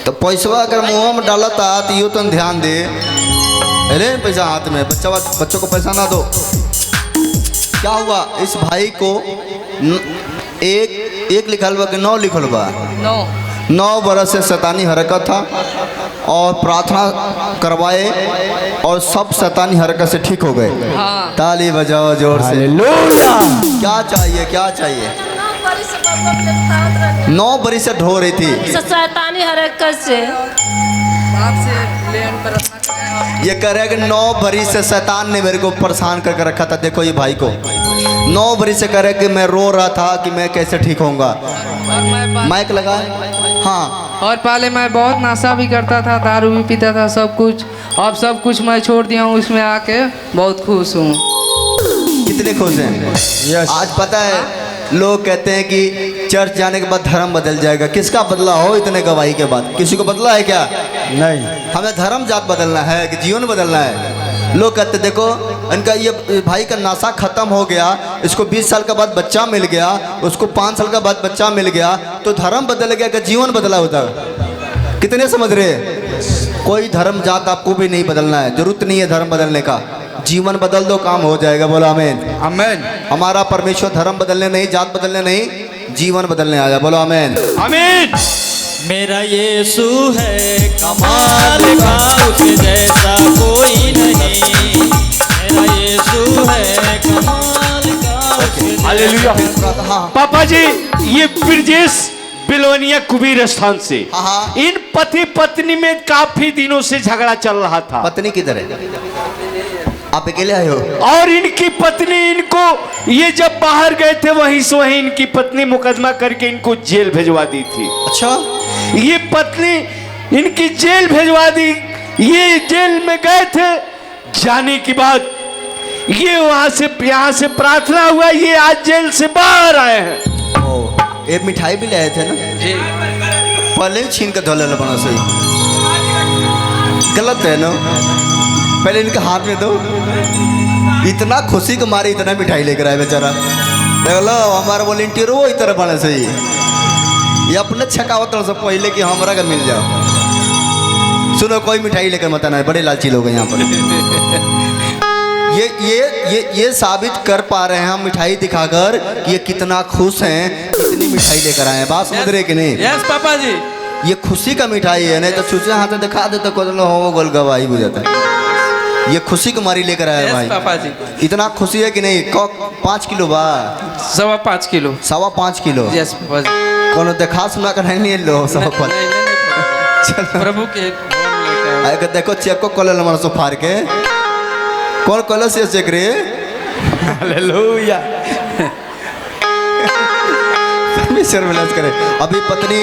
A: तो पैसवा अगर मुँह में डालता तो यूँ तो ध्यान दे। अरे पैसा हाथ में, बच्चों को पैसा ना दो। क्या हुआ इस भाई को? एक लिखल बा कि 9 लिखल बा? 9 बरस से शैतानी हरकत था और प्रार्थना करवाए और सब शैतानी हरकत से ठीक हो गए। ताली बजाओ जोर से। क्या चाहिए, क्या चाहिए? 9 बरस से ढो रही थी
J: शैतानी हरकत से।
A: ये कह रहे हैं कि 9 बरस से शैतान ने मेरे को परेशान करके रखा था। देखो ये भाई को 9 बरस से कह रहे कि मैं रो रहा था कि मैं कैसे ठीक होऊंगा। माइक लगा। हाँ,
K: और पहले मैं बहुत नशा भी करता था, दारू भी पीता था, सब कुछ। अब सब कुछ मैं छोड़ दिया हूँ, इसमें आके बहुत खुश हूँ।
A: कितने खुश हैं? आज पता है लोग कहते हैं कि चर्च जाने के बाद धर्म बदल जाएगा। किसका बदला हो इतने गवाही के बाद? किसी को बदला है क्या? नहीं। हमें धर्म जात बदलना है कि जीवन बदलना है? लोग कहते देखो इनका ये भाई का नशा खत्म हो गया, इसको 20 साल के बाद बच्चा मिल गया, उसको 5 साल के बाद बच्चा मिल गया, तो धर्म बदल गया कि जीवन बदला होता? कितने समझ रहे? कोई धर्म जात आपको भी नहीं बदलना है, जरूरत नहीं है धर्म बदलने का। जीवन बदल दो, काम हो जाएगा। बोलो आमीन।
E: आमीन।
A: हमारा परमेश्वर धर्म बदलने नहीं, जात बदलने नहीं, जीवन बदलने आया। बोलो आमीन।
B: आमीन।
D: मेरा यीशु है कमाल का, उसके जैसा कोई नहीं। मेरा यीशु है कमाल का।
B: हालेलुया। पापा जी ये ब्रजेश बिलोनिया कुबीर स्थान से इन पति पत्नी में काफी दिनों से झगड़ा चल रहा था।
A: पत्नी किधर है? आप अकेले आए हो?
B: और इनकी पत्नी इनको ये जब बाहर गए थे वहीं से वहीं इनकी पत्नी मुकदमा करके इनको जेल भेजवा दी थी।
A: अच्छा,
B: ये पत्नी इनकी जेल भेजवा दी। ये जेल में गए थे, जाने के बाद ये वहां से यहाँ से प्रार्थना हुआ, ये आज जेल से बाहर आए हैं।
A: एक मिठाई भी लाए थे ना जी? पहले ही छीन के धो लेना बना। सही गलत है ना? पहले इनके हाथ में दो। इतना खुशी के मारे इतना मिठाई लेकर आए बेचारा। देख लो हमारा वॉलंटियर वो इतना बना। सही ये अपने छकावत से पहले कि हमारा का मिल जाओ। सुनो कोई मिठाई लेकर मत आना, बड़े लालची लोग हैं यहाँ पर। ये साबित कर पा रहे हैं हम मिठाई दिखाकर कि ये कितना खुश हैं, इतनी मिठाई लेकर आए हैं। बात समझ रहे कि नहीं?
H: यस पापा जी।
A: ये खुशी का मिठाई है, नहीं तो चूचे हाथ में दिखा दे तो हो गोल गवाही हो जाता है। ये खुशी की मारी लेकर आया भाई।
H: पापा जी
A: इतना खुशी है कि नहीं? 5 किलो बा?
H: 5.25 किलो।
A: 5.25 किलो?
H: यस पापा जी।
A: कोनो देखा सुना कर नहीं लो 5.25। चलो
H: प्रभु के
A: अगर देखो चेक को कॉल हमारा सो फाड़ के कौन कॉल से चेक रे?
E: हालेलुया।
A: परमेश्वर ब्लेस करे। अभी पत्नी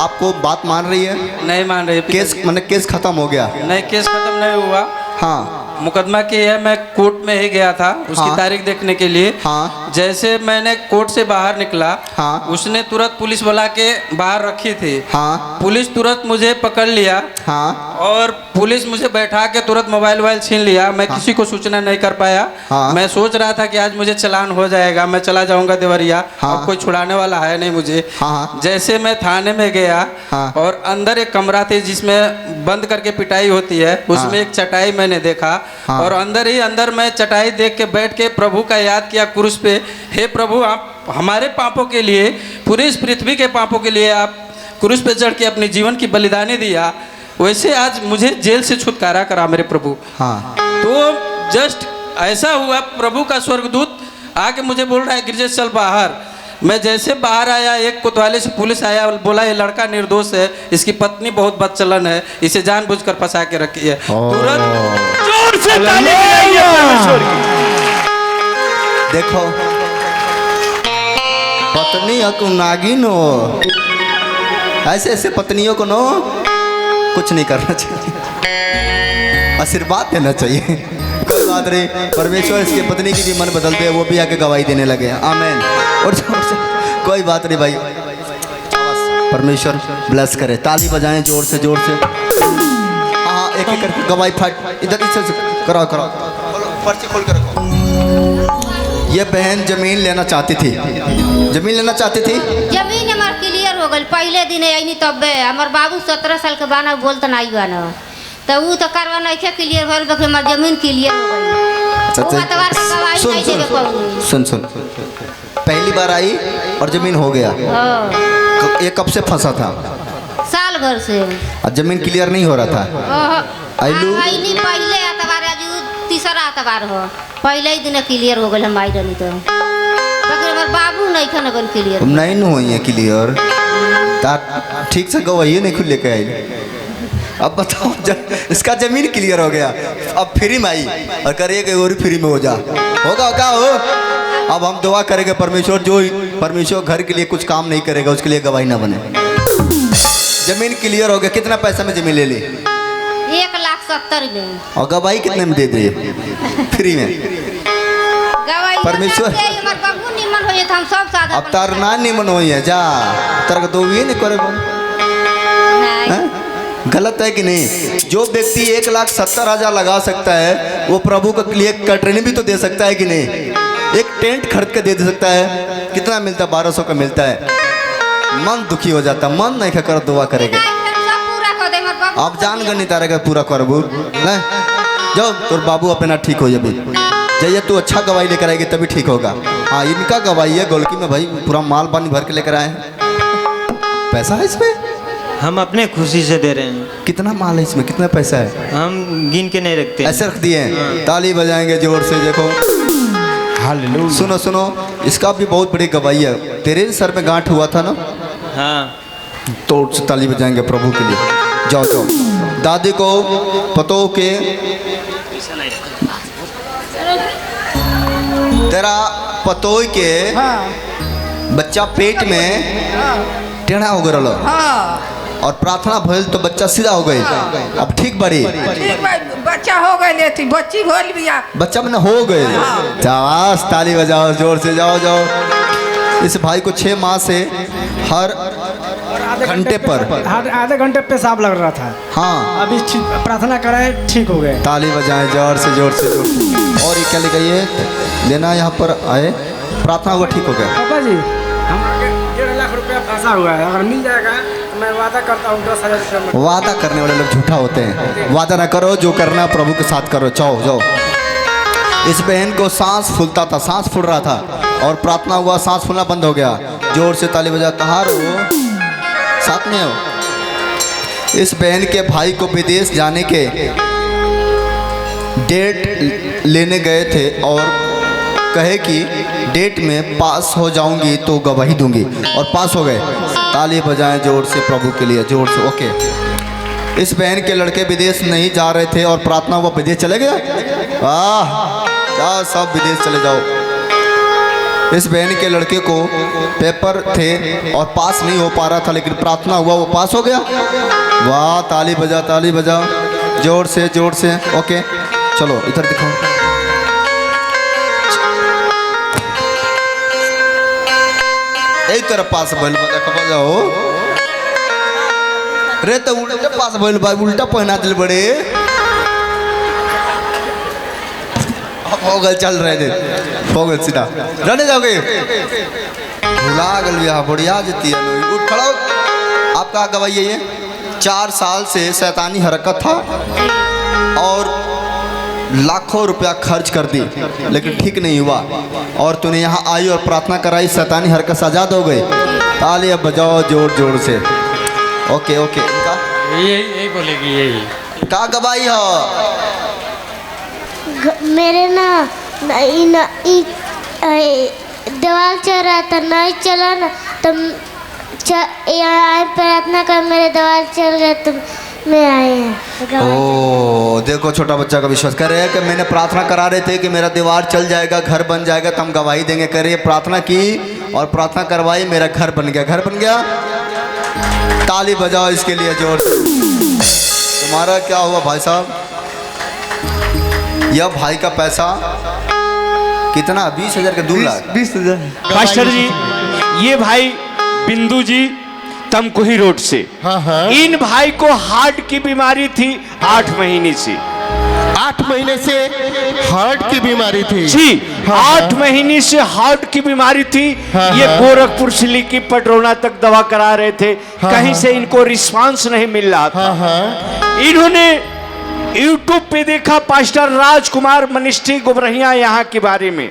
A: आपको बात मान रही है?
H: नहीं मान रही।
A: केस मैंने केस खत्म हो गया?
H: नहीं, केस खत्म नहीं हुआ।
A: हाँ,
H: मुकदमा की है, मैं कोर्ट में ही गया था उसकी
A: हाँ।
H: तारीख देखने के लिए।
A: हाँ।
H: जैसे मैंने कोर्ट से बाहर निकला,
A: हाँ।
H: उसने तुरंत पुलिस बुला के बाहर रखी थी।
A: हाँ।
H: पुलिस तुरंत मुझे पकड़ लिया।
A: हाँ।
H: और पुलिस मुझे बैठा के तुरंत मोबाइल वोबाइल छीन लिया। मैं किसी को सूचना नहीं कर पाया।
A: हाँ।
H: मैं सोच रहा था कि आज मुझे चालान हो जाएगा, मैं चला जाऊंगा देवरिया।
A: हाँ।
H: अब कोई छुड़ाने वाला है नहीं मुझे।
A: हाँ।
H: जैसे मैं थाने में गया,
A: हाँ।
H: और अंदर एक कमरा थी जिसमें बंद करके पिटाई होती है, उसमें
A: हाँ।
H: एक चटाई मैंने देखा।
A: हाँ।
H: और अंदर मैं चटाई देख के बैठ के प्रभु का याद किया क्रूस पे। हे प्रभु, आप हमारे पापों के लिए, पूरी इस पृथ्वी के पापों के लिए आप क्रूस पे चढ़ के अपने जीवन की बलिदानी दिया। वैसे आज मुझे जेल से छुटकारा करा मेरे प्रभु।
A: हाँ।
H: तो जस्ट ऐसा हुआ, प्रभु का स्वर्गदूत आके मुझे बोल रहा है गिरजेश चल बाहर। मैं जैसे बाहर आया, एक कोतवाली से पुलिस आया, बोला ये लड़का निर्दोष है, इसकी पत्नी बहुत बदचलन है, इसे जानबूझकर फंसा के रखी है। तुरंत
B: जोर से ताली बजाइए परमेश्वर की।
A: देखो, पत्नी को नागिन हो, ऐसे ऐसे पत्नियों को नो कुछ नहीं करना चाहिए, आशीर्वाद देना चाहिए। कोई बात नहीं, परमेश्वर इसकी पत्नी की भी मन बदलते हैं, वो भी आके गवाही देने लगे। आमीन। और कोई बात नहीं भाई, परमेश्वर ब्लेस करे। ताली बजाएं जोर से, जोर से। हाँ, एक एक करके गवाही फाट इधर इसे कराओ कराओ, पर्ची खोल कर रखो। ये बहन जमीन लेना चाहती थी, जमीन लेना चाहती थी।
L: जमीन हमार क्लियर हो गई पहले दिन आई नहीं, तब हमार बाबू 17 साल के बाना बोलते नहीं बाना, तो वो तो करवा नहीं थे क्लियर भर, बाकी हमार जमीन क्लियर हो गई।
A: सुन सुन, पहली बार आई और जमीन हो गया। ये कब से फंसा था?
L: साल भर से।
A: और जमीन क्लियर नहीं हो रहा था? आइलू
L: नहीं, पहले एतबार आज तीसरा एतबार हो, पहले ही दिन क्लियर हो गई हम आई रही, तो बाकी हमार बाबू नहीं था ना क्लियर।
A: नहीं हुई है क्लियर, ठीक से गवाही नहीं खुल लेके आई। अब बताओ, इसका जमीन क्लियर हो गया, अब फ्री में आई और करिए कि और फ्री में हो जा, होगा क्या हो। अब हम दुआ करेंगे परमेश्वर, जो परमेश्वर घर के लिए कुछ काम नहीं करेगा उसके लिए गवाही ना बने। जमीन क्लियर हो गया। कितना पैसा में जमीन ले ली?
L: 1,70,000 में।
A: और गवाही कितने में दे दिए? फ्री में। परमेश्वर
L: हम सब सादा।
A: अब तार ना निमन हुई है, जा तार तो ये नहीं करे। गलत है कि नहीं? जो व्यक्ति 1,70,000 लगा सकता है, वो प्रभु के लिए कटरनी भी तो दे सकता है कि नहीं? एक टेंट खरीद के दे सकता है। कितना मिलता है? 1200 का मिलता है। मन दुखी हो जाता, मन नहीं कर दुआ करेगा। आप जान गनी तारे का पूरा करबू जाओ, तोर बाबू अपना ठीक हो जाए। जैसे तू अच्छा गवाही लेकर आएगी तभी ठीक होगा। हाँ, इनका गवाही है गोलकी में भाई, पूरा माल पानी भर के लेकर आए हैं। पैसा है इसमें?
M: हम अपने खुशी से दे रहे हैं।
A: कितना माल है इसमें? कितना पैसा है?
M: हम गिन के नहीं रखते,
A: ऐसे रख दिए हैं। ताली बजाएंगे जोर से, देखो। हालेलुया। सुनो सुनो, इसका भी बहुत बड़ी गवाही है। तेरे सर में गांठ हुआ था ना? हाँ। तो ताली बजाएंगे प्रभु के लिए। जाओ जाओ, दादी को पतो के तेरा पतों के बच्चा पेट में टेढ़ा हो गया और प्रार्थना भइल तो बच्चा सीधा हो गई। अब ठीक बड़ी
F: बच्चा हो गए थी, बच्ची भोल बिया,
A: बच्चा मैंने हो गए। जाओ, ताली बजाओ जोर से, जाओ जाओ। इस भाई को 6 माह से हर घंटे पर
N: आधे घंटे पेशाब लग रहा था।
A: हाँ,
N: अभी प्रार्थना कराए ठीक हो गए।
A: ताली बजाएं जोर से, जोर से, जोर से। और ये क्या लेगा? ये लेना, यहाँ पर आए, प्रार्थना हुआ, ठीक हो गया।
N: पापा जी, हम 1.5 लाख रुपया फंसा हुआ है, अगर मिल जाएगा तो मैं वादा करता हूँ 10,000 रुपया।
A: वादा करने वाले लोग झूठा होते हैं। वादा ना करो, जो करना प्रभु के साथ करो। जाओ जाओ। इस बहन को सांस फूलता था, सांस फूल रहा था, और प्रार्थना हुआ, सांस फूलना बंद हो गया। जोर से ताली बजा। कहाँ हो? साथ में हो। इस बहन के भाई को विदेश जाने के डेट लेने गए थे और कहे कि डेट में पास हो जाऊंगी तो गवाही दूंगी, और पास हो गए। ताली बजाएं जोर से प्रभु के लिए, जोर से। ओके। इस बहन के लड़के विदेश नहीं जा रहे थे और प्रार्थना हुआ, विदेश चले गए। जाओ, सब विदेश चले जाओ। इस बहन के लड़के को पेपर थे और पास नहीं हो पा रहा था, लेकिन प्रार्थना हुआ वो पास हो गया। वाह, ताली बजा, ताली बजा, जोर से जोर से। ओके चलो इधर दिखाओ। यही तरफ पास भइल बजा, खबर जाओ रे। तो उल्टा पास भइल भाई, उल्टा पहना दिल बड़े। हो गल, चल रहे थे, हो गल सीधा रहने जाओगे। भुला गल बिया, बढ़िया जती है। उठ खड़ा हो। आपका गवाही है ये 4 साल से शैतानी हरकत था और लाखों रुपया खर्च कर दी, लेकिन ठीक नहीं हुआ। और तूने यहाँ आई और प्रार्थना कराई, शैतानी हरकत से आजाद हो गई। तालियां बजाओ जोर जोर से। ओके ओके,
I: यही बोलेगी, यही
A: का गवाही हो।
O: मेरे ना दीवार चल रहा था, नहीं चला ना, तो यहाँ प्रार्थना कर, मेरे दीवार चल गया तो मैं आए।
A: ओ देखो, छोटा बच्चा का विश्वास कर रहे हैं कि मैंने प्रार्थना करा रहे थे कि मेरा दीवार चल जाएगा, घर बन जाएगा, तो हम गवाही देंगे। कर रहे प्रार्थना की और प्रार्थना करवाई, मेरा घर बन गया, घर बन गया। ताली बजाओ इसके लिए जोर। तुम्हारा क्या हुआ भाई साहब? यह भाई का पैसा कितना? 20,000 का 2 लाख।
B: 20,000। मास्टर जी, ये भाई बिंदु जी तमकुही रोड से। इन भाई को हार्ट की बीमारी थी 8 महीने से।
P: 8 महीने से हार्ट की बीमारी थी
B: जी। 8 महीने से हार्ट की बीमारी थी। ये गोरखपुर से लेके पटरौना तक दवा करा रहे थे, कहीं से इनको रिस्पांस नहीं मिल रहा था। इन्होंने YouTube पे देखा पास्टर राजकुमार मनिस्ट्री गुबरहिया यहाँ के बारे में।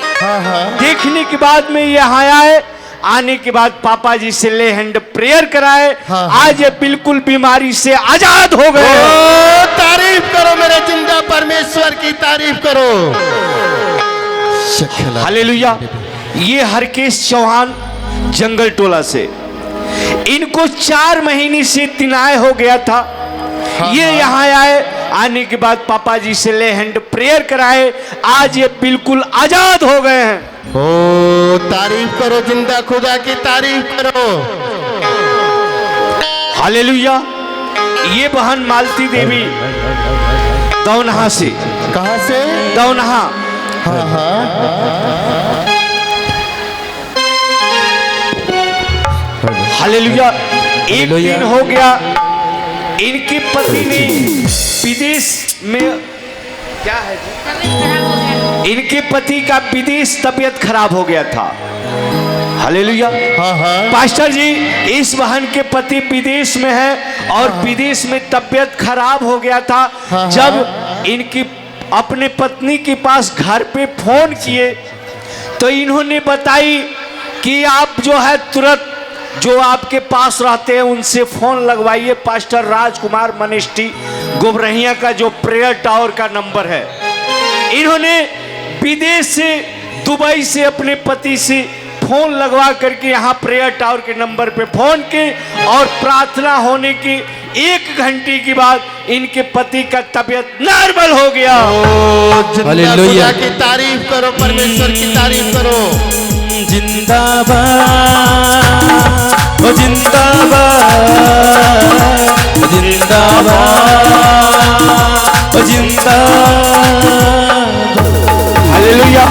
B: देखने के बाद में यहाँ आए। आने के बाद पापा जी से ले हैंड प्रेयर कराए। आज ये बिल्कुल बीमारी से आजाद हो गए।
P: तारीफ करो मेरे जिंदा परमेश्वर की, तारीफ करो।
B: हालेलुया। ये हरकेश चौहान जंगल टोला से, इनको 4 महीने से तिनाय हो गया था। ये यहाँ आए, आने के बाद पापा जी से ले हैंड प्रेयर कराए। आज ये बिल्कुल आजाद हो गए हैं।
P: ओ तारीफ करो जिंदा खुदा की, तारीफ करो।
B: हालेलुया। ये बहन मालती देवी दौनहा से।
P: कहाँ से?
B: दौनहा। हालेलुया। एक दिन हो गया, इनके पति ने विदेश में, क्या है जी? इनके पति का विदेश तबीयत खराब हो गया था। हालेलुया। पास्टर जी, इस बहन के पति विदेश में है और विदेश में तबीयत खराब हो गया था। जब इनकी अपने पत्नी के पास घर पे फोन किए तो इन्होंने बताई कि आप जो है तुरंत जो आपके पास रहते हैं उनसे फोन लगवाइए। पास्टर राजकुमार मनिस्ट्री गुबरहिया का जो प्रेयर टावर का नंबर है। इन्होंने विदेश से, दुबई से अपने पति से फोन लगवा करके यहाँ प्रेयर टावर के नंबर पे फोन के और प्रार्थना होने के 1 घंटे के बाद इनके पति का तबीयत नॉर्मल हो गया।
P: हालेलुया की तारीफ करो, परमेश्वर की तारीफ करो।
D: जिंदाबाद, ओ जिंदाबाद, जिंदाबाद, ओ जिंदाबाद।
B: हालेलुया।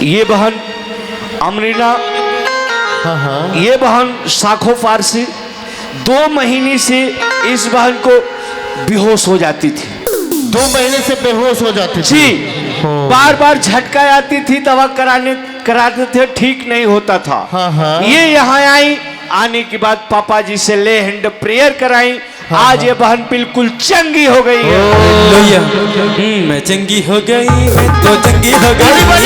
B: ये बहन अमरीना, ये बहन साखो फारसी 2 महीने से इस बहन को बेहोश हो जाती थी।
P: 2 महीने से बेहोश हो जाती थी
B: जी। बार बार झटका आती थी, दवा कराते थे, ठीक नहीं होता था। ये यहाँ आई, आने के बाद पापा जी से ले हैंड प्रेयर कराई। आज ये बहन बिल्कुल चंगी हो गई है।
D: मैं चंगी हो गई, मैं तो चंगी हो गई, चंगी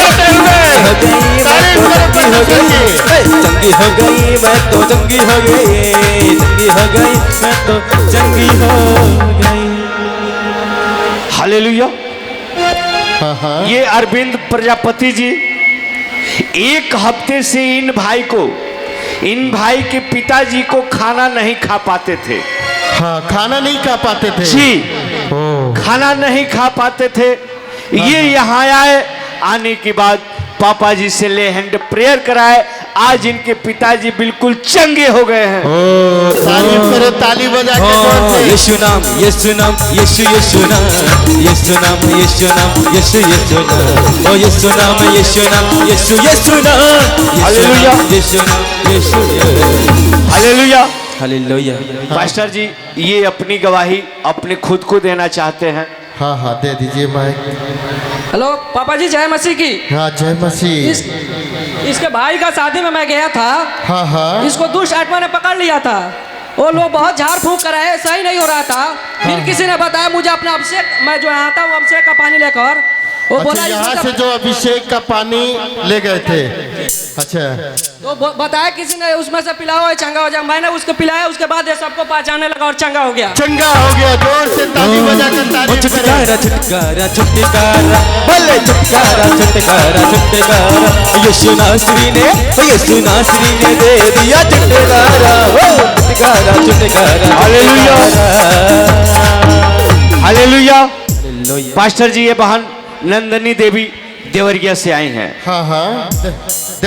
D: हो गई, मैं तो चंगी हो गई, चंगी हो गई, मैं तो चंगी हो गई।
B: हालेलुया। ये अरविंद प्रजापति जी 1 हफ्ते से इन भाई के पिताजी को खाना नहीं खा पाते थे।
P: खाना नहीं खा पाते थे
B: जी। खाना नहीं खा पाते थे। ये यहाँ आए, आने के बाद पापा जी से ले हैंड प्रेयर कराए। आज इनके पिताजी बिल्कुल चंगे हो गए हैं।
P: तारीफ करो, ताली बजा के जोर से।
D: यीशु नाम, यीशु नाम, यीशु यीशु नाम, यीशु नाम, यीशु नाम, यीशु यीशु नाम, ओ यीशु नाम, यीशु नाम, यीशु यीशु नाम,
B: हालेलुया,
D: यीशु नाम, यीशु,
B: हालेलुया,
D: हालेलुया।
B: पास्टर जी ये अपनी गवाही अपने खुद को देना चाहते हैं।
P: हाँ हाँ दे दीजिए माइक।
K: हेलो पापा जी, जय मसीह की।
P: हाँ जय मसीह।
K: इसके भाई का शादी में मैं गया था।
P: हाँ हाँ।
K: इसको दुष्ट आत्मा ने पकड़ लिया था। वो लोग बहुत झाड़ फूक कराए, सही नहीं हो रहा था। फिर किसी ने बताया मुझे अपना अभिषेक, मैं जो आता हूँ अभिषेक का पानी लेकर, वो बोला
P: यहाँ से जो अभिषेक का पानी ले गए थे। अच्छा,
K: तो बताया किसी ने उसमें से पिलाओ चंगा हो जाए। मैंने उसको पिलाया, उसके बाद ये सबको पहचानने लगा और चंगा हो गया।
P: चंगा हो गया। जोर से ताली बजा कर तारीफ
D: छुटकारा छुटकारा छुटकारा, बोले छुटकारा छुटकारा छुटकारा, यीशु नासरी ने, यीशु नासरी ने दे दिया छुटकारा, छुटकारा छुटकारा।
B: Hallelujah, hallelujah. पास्टर जी ये बहन नंदनी देवी देवरिया से आई हैं।
P: हाँ हाँ,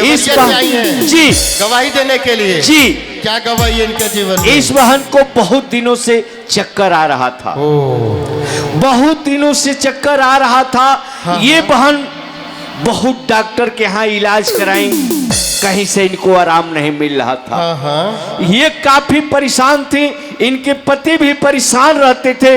B: इस
P: से आई हैं
B: जी
P: गवाही देने के लिए।
B: जी
P: क्या गवाही है इनके जीवन में?
B: इस बहन को बहुत दिनों से चक्कर आ रहा था। बहुत दिनों से चक्कर आ रहा था।
P: हाँ,
B: ये बहन बहुत डॉक्टर के यहाँ इलाज कराई, कहीं से इनको आराम नहीं मिल रहा था।
P: हाँ हाँ।
B: ये काफी परेशान थी, इनके पति भी परेशान रहते थे।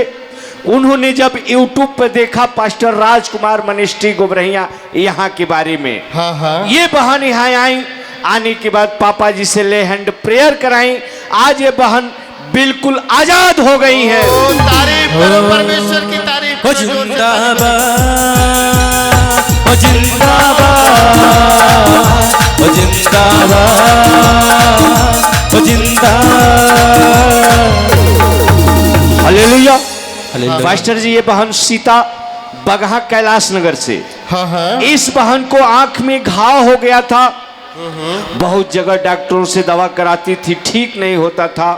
B: उन्होंने जब YouTube पे देखा पास्टर राजकुमार मिनिस्ट्री गोबरहिया यहाँ के बारे में,
P: हाँ हाँ,
B: ये बहन यहाँ आई। आने के बाद पापा जी से ले हैंड प्रेयर कराई। आज ये बहन बिल्कुल आजाद हो गई है।
P: तारीफ करो परमेश्वर की तारीफ करो।
D: जिंदाबाद, जिंदाबाद, जिंदाबाद, जिंदाबाद।
B: हालेलुया। मास्टर जी ये बहन सीता बगहा कैलाश नगर से।
P: हाँ हाँ।
B: इस बहन को आंख में घाव हो गया था। बहुत जगह डॉक्टरों से दवा कराती थी, ठीक नहीं होता था।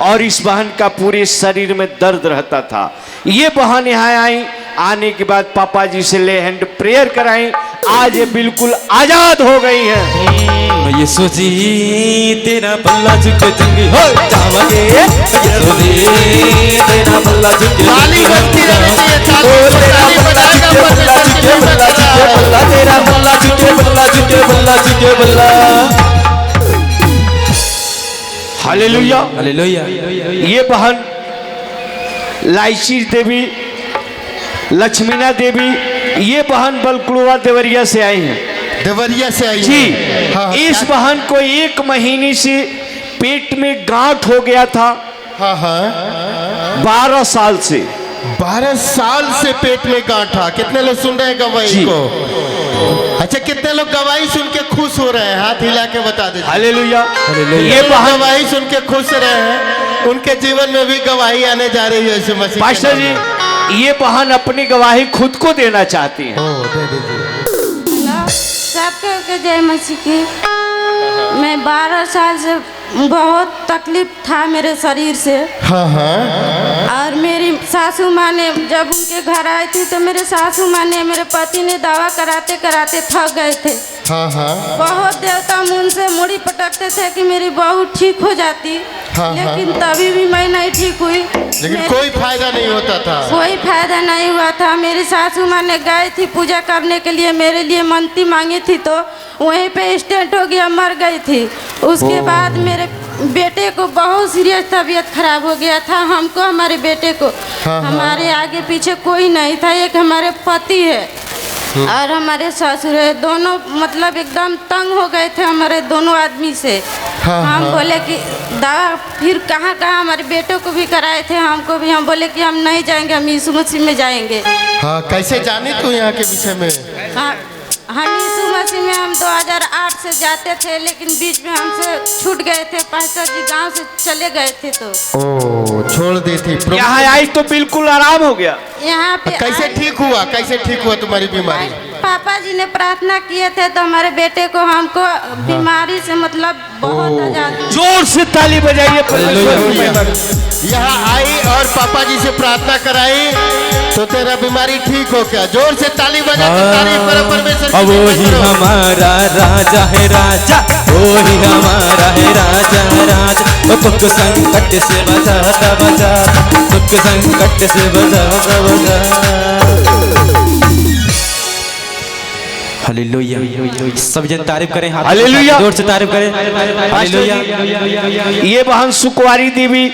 B: और इस बहन का पूरे शरीर में दर्द रहता था। ये बहन यहाँ आई। आने के बाद पापा जी से ले हैंड प्रेयर कराई। आज ये बिल्कुल आजाद हो गई है।
D: यीशु जी तेरा पल्ला झुके चंगी हो जाओगे, यीशु जी तेरा पल्ला झुके,
P: ताली बजती रहनी चाहिए। ताली बजाएगा परमेश्वर,
D: पल्ला तेरा पल्ला झुके, पल्ला झुके, पल्ला झुके, पल्ला।
B: Hallelujah,
D: hallelujah.
B: ये बहन लाइची देवी, लक्ष्मीना देवी, ये बहन बलकुड़वा देवरिया से आई हैं।
P: देवरिया से आई
B: जी।
P: हाँ,
B: इस बहन को 1 महीने से पेट में गांठ हो गया था।
P: हाँ हाँ।
B: 12 साल से।
P: 12 साल से पेट में गांठ था। कितने लोग सुन रहे हैं गवाही को? अच्छा, कितने लोग गवाही सुन के खुश हो रहे हैं? हाथ हिला के बता दीजिए।
B: हालेलुया।
P: ये गवाही सुन के खुश रहे हैं, उनके जीवन में भी गवाही आने जा रही है यीशु मसीह।
B: पास्टर जी ये बहन अपनी गवाही खुद को देना चाहती है।
P: दे दीजिए।
Q: सबके जय मसीह की। मैं 12 साल से बहुत तकलीफ था मेरे शरीर से।
P: हाँ हाँ।
Q: और मेरी सासू माँ ने जब उनके घर आई थी तो मेरे सासू माँ ने, मेरे पति ने दवा कराते कराते थक गए थे।
P: हाँ हाँ।
Q: बहुत देवता मुंह से मुड़ी पटकते थे कि मेरी बहू ठीक हो जाती।
P: हाँ,
Q: लेकिन तभी भी मैं नहीं ठीक हुई।
P: लेकिन कोई फायदा नहीं होता था।
Q: कोई फायदा नहीं हुआ था। मेरी सासू माँ ने गई थी पूजा करने के लिए, मेरे लिए मनती मांगी थी तो वहीं पे स्टेंट हो गया, मर गई थी। उसके बाद मेरे बेटे को बहुत सीरियस तबीयत खराब हो गया था। हमको, हमारे बेटे को, हमारे आगे पीछे कोई नहीं था। एक हमारे पति है और हमारे ससुर है, दोनों मतलब एकदम तंग हो गए थे हमारे दोनों आदमी से। हम बोले कि दवा फिर कहाँ कहाँ हमारे बेटों को भी कराए थे, हमको भी। हम बोले कि हम नहीं जाएंगे, हम यीशु मसीह में जाएंगे।
P: हाँ, कैसे जाने तू यहाँ के विषय में?
Q: हाँ, हम यीशु मसीह में हम 2008 से जाते थे, लेकिन बीच में हमसे छूट गए थे। पास्टर जी गांव से चले गए थे तो
P: छोड़ दी थी।
B: यहाँ आई तो बिल्कुल आराम हो गया।
Q: यहाँ पे
P: कैसे ठीक हुआ? कैसे ठीक हुआ तुम्हारी बीमारी?
Q: पापा जी ने प्रार्थना किए थे तो हमारे बेटे को, हमको बीमारी से मतलब बहुत आजाद।
B: जोर से ताली बजाइए।
P: यहाँ आई और पापा जी से प्रार्थना कराई तो तेरा बीमारी ठीक हो क्या? जोर से ताली बजा के तारीफ करो परमेश्वर की।
D: वो ही हमारा राजा है राजा, वो ही हमारा है राजा राजा। वो दुख संकट से बचाता बचाता, दुख संकट से बचाता बचाता। हालेलुया। सब जन तारीफ करें, हाथ
B: हालेलुया।
D: जोर से तारीफ करें। हालेलुया।
B: ये बहन सुकुमारी देवी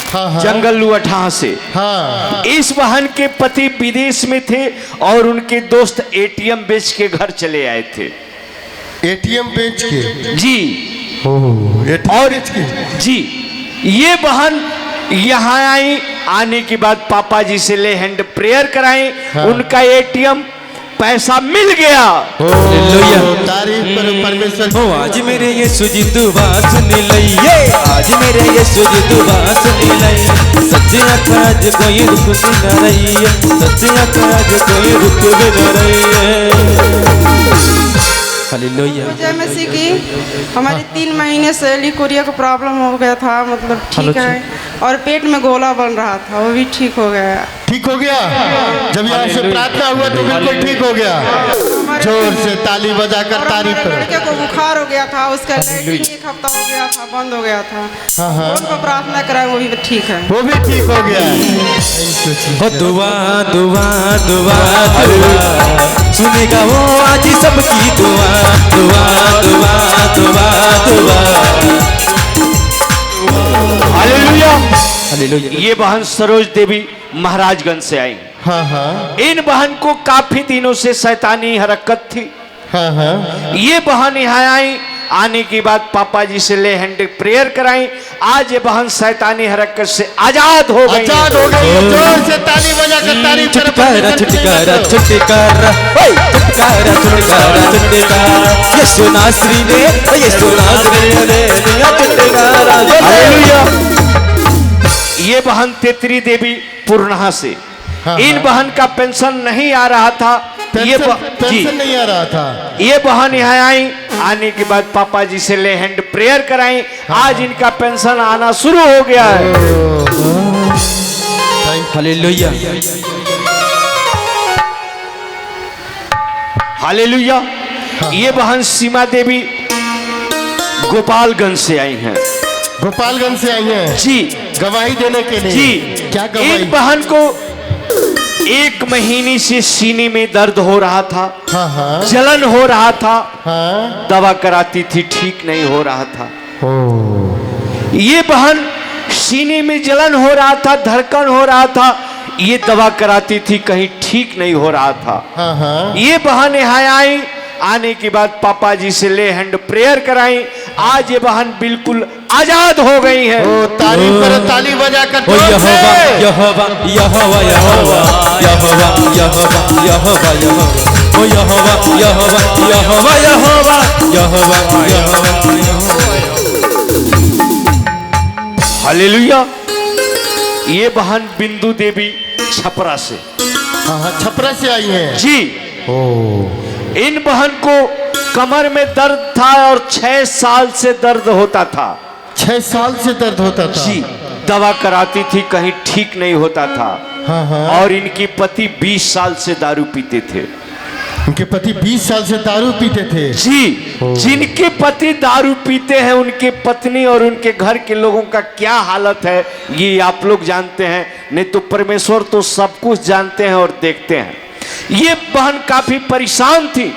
B: जंगल लुअठा से। इस बहन के पति विदेश में थे और उनके दोस्त एटीएम बेच के घर चले आए थे।
P: एटीएम बेच के?
B: जी। और जी ये बहन यहाँ आई, आने के बाद पापा जी से ले हैंड प्रेयर कराए। उनका एटीएम पैसा मिल गया।
P: तारीफ करो परमेश्वर।
D: हो आज मेरे यीशु जी दुआ सुन लइए, आज मेरे यीशु जी दुआ सुन लइए। सच्चे अकाज कोई रुक न रही है, सच्चे अकाज कोई रुक भी न रही है। हालेलुया।
Q: जय मसीह की। हमारी 3 महीने से लिकोरिया का प्रॉब्लम हो गया था, मतलब ठीक है, और पेट में गोला बन रहा था, वो भी ठीक हो गया।
P: ठीक हो गया? जब यहाँ से प्रार्थना हुआ तो बिल्कुल ठीक हो गया। जोर से ताली बजाकर तारीफ करो।
Q: लड़के को बुखार हो गया था, उसका लैट्रिन 1 हफ्ता हो गया था, बंद हो गया था। उनको प्रार्थना कराए, वो भी ठीक है,
P: वो भी ठीक हो गया।
D: हो दुआ दुआ दुआ दुआ सुनेगा वो आज सबकी दुआ दुआ दुआ दुआ दुआ।
B: हालेलुया। ये बहन सरोज देवी महाराजगंज से आई। इन बहन को काफी दिनों से शैतानी हरकत थी। ये बहन यहाँ आई, आने के बाद पापा जी से ले हैंड प्रेयर कराई। आज ये बहन शैतानी हरकत से आजाद हो गई।
P: आजाद हो गई। जोर से ताली बजाकर तारीफ करो।
D: छुटकारा छुटकारा छुटकारा छुटकारा छुटकारा छुटकारा। यीशु नासरी ने, यीशु नासरी ने दिया छुटकारा।
B: हालेलुया। ये बहन तेतरी देवी पूर्णहा से। इन बहन का पेंशन नहीं आ रहा था। ये
P: पेंशन नहीं आ रहा था।
B: ये बहन यहाँ आई, आने के बाद पापा जी से ले हैंड प्रेयर कराई। आज इनका पेंशन आना शुरू हो गया है।
D: हालेलुया।
B: हालेलुया। ये बहन सीमा देवी गोपालगंज से आई हैं।
P: गोपालगंज से आई हैं
B: जी,
P: गवाही देने के लिए।
B: जी।
P: क्या गवाही?
B: एक बहन को 1 महीने से सीने में दर्द हो रहा था, जलन हो रहा था, दवा कराती थी, ठीक नहीं हो रहा था। ये बहन सीने में जलन हो रहा था, धड़कन हो रहा था, ये दवा कराती थी, कहीं ठीक नहीं हो रहा था। ये बहन यहाँ आई, आने के बाद पापा जी से ले हैंड प्रेयर कराई। आज ये बहन बिल्कुल आजाद हो गई है।
P: तारीफ करो, ताली बजाकर।
D: यहोवा यहोवा यहोवा यहोवा यहोवा यहोवा यहोवा यहोवा ओ यहोवा यहोवा यहोवा यहोवा यहोवा यहोवा।
B: हालेलुया। ये बहन बिंदु देवी छपरा से।
P: छपरा से आई हैं
B: जी। इन बहन को कमर में दर्द था और 6 साल से दर्द होता था।
P: 6 साल से दर्द होता था
B: जी। दवा कराती थी, कहीं ठीक नहीं होता था। और इनकी पति 20 साल से दारू पीते थे।
P: उनके पति 20 साल से दारू पीते थे
B: जी। जिनके पति दारू पीते हैं, उनके पत्नी और उनके घर के लोगों का क्या हालत है, ये आप लोग जानते हैं। नहीं तो परमेश्वर तो सब कुछ जानते हैं और देखते हैं। ये बहन काफी परेशान थी,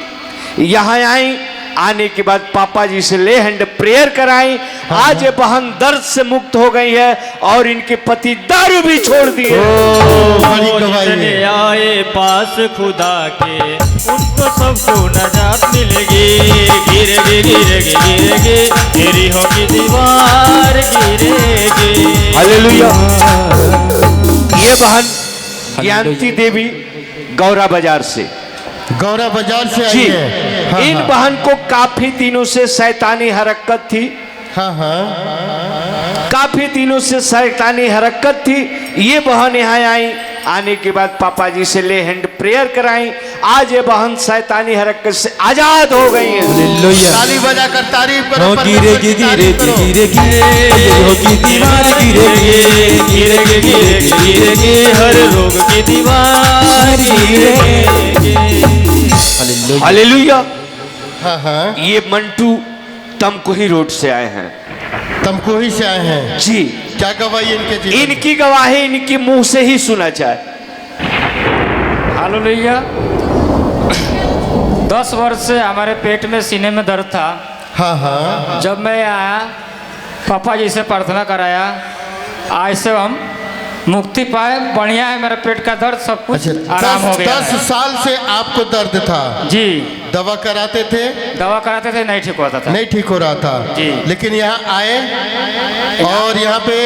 B: यहाँ आई, आने के बाद पापा जी से ले हैंड प्रेयर कराई। आज ये बहन दर्द से मुक्त हो गई है और इनके पति दारू भी छोड़ दिए।
R: जितने आए पास खुदा के, उनको सबको नजात मिलेगी। गिरेगी गिरेगी गिरेगी, तेरी होगी दीवार गिरेगी।
B: हालेलुया। ये बहन ज्ञानती देवी गौरा बाजार से।
P: गौरा बाजार से आई है।
B: इन बहन को काफी दिनों से शैतानी हरकत थी। काफी दिनों से शैतानी हरकत थी। ये बहन यहाँ आई, आने के बाद पापा जी से ले हैंड प्रेयर कराई। आज ये बहन शैतानी हरकत से आजाद हो गई है।
P: ताली बजाकर तारीफ करो।
D: गिरेगी गिरेगी गिरेगी ये होगी दीवार गिरेगी गिरेगी गिरेगी गिरेगी हर रोग की दीवार गिरेगी।
B: हालेलुया।
P: हाँ हाँ।
B: ये मंटू तमकुही रोड से आए हैं।
P: तमकुही से आए हैं
B: जी।
P: क्या गवाही इनके जीवन?
B: इनकी गवाही इनके मुंह से ही सुना जाए।
R: हालेलुया। 10 वर्ष से हमारे पेट में सीने में दर्द था।
P: हाँ हाँ।
R: जब मैं आया पापा जी से प्रार्थना कराया, आज से हम मुक्ति पाए। बढ़िया है, मेरा पेट का दर्द सब कुछ आराम हो गया।
P: 10 साल से आपको दर्द था
R: जी।
P: दवा कराते थे?
R: दवा कराते थे, नहीं ठीक होता था।
P: नहीं ठीक हो रहा था
R: जी।
P: लेकिन यहाँ आए और यहाँ पे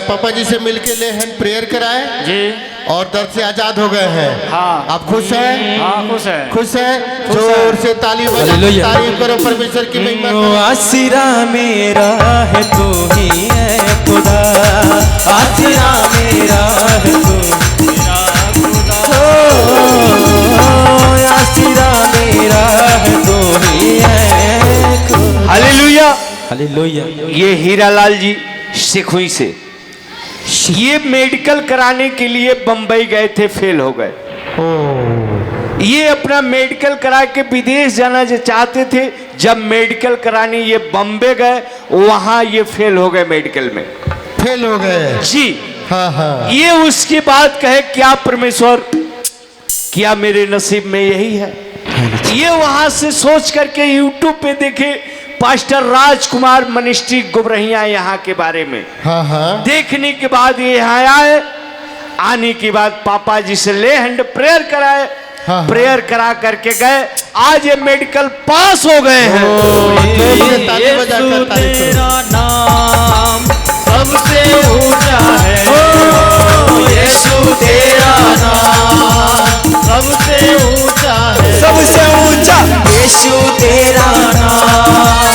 P: पापा जी से मिलके ले हैंड प्रेयर कराए
R: जी,
P: और दर्द से आजाद हो गए हैं।
R: हाँ।
P: आप खुश हैं?
R: हाँ खुश है।
P: खुश हैं? जोर से ताली बजाकर तारीफ करो परमेश्वर की महिमा करो।
D: आसिरा मेरा है तू ही है खुदा, आसिरा मेरा है तू मेरा खुदा, आसिरा मेरा है तू ही है खुदा।
B: हालेलुया।
D: हालेलुया।
B: ये हीरालाल जी सिखुई से, ये मेडिकल कराने के लिए बंबई गए थे, फेल हो गए। ये अपना मेडिकल करा के विदेश जाना जो चाहते थे। जब मेडिकल कराने ये बम्बे गए, वहां ये फेल हो गए, मेडिकल में
P: फेल हो गए
B: जी।
P: हाँ हाँ।
B: ये उसकी बात कहे, क्या परमेश्वर, क्या मेरे नसीब में यही है? ये वहां से सोच करके यूट्यूब पे देखे पास्टर राजकुमार मिनिस्ट्री गुबरहिया यहाँ के बारे में।
P: हाँ हाँ।
B: देखने के बाद ये यहाँ आए। आने के बाद पापा जी से ले हैंड प्रेयर कराए।
P: हाँ।
B: प्रेयर करा करके गए। आज ये मेडिकल पास हो गए हैं।
R: यीशु तेरा नाम सबसे ऊंचा है, यीशु तेरा नाम सबसे ऊंचा है,
D: सबसे ऊंचा यीशु तेरा नाम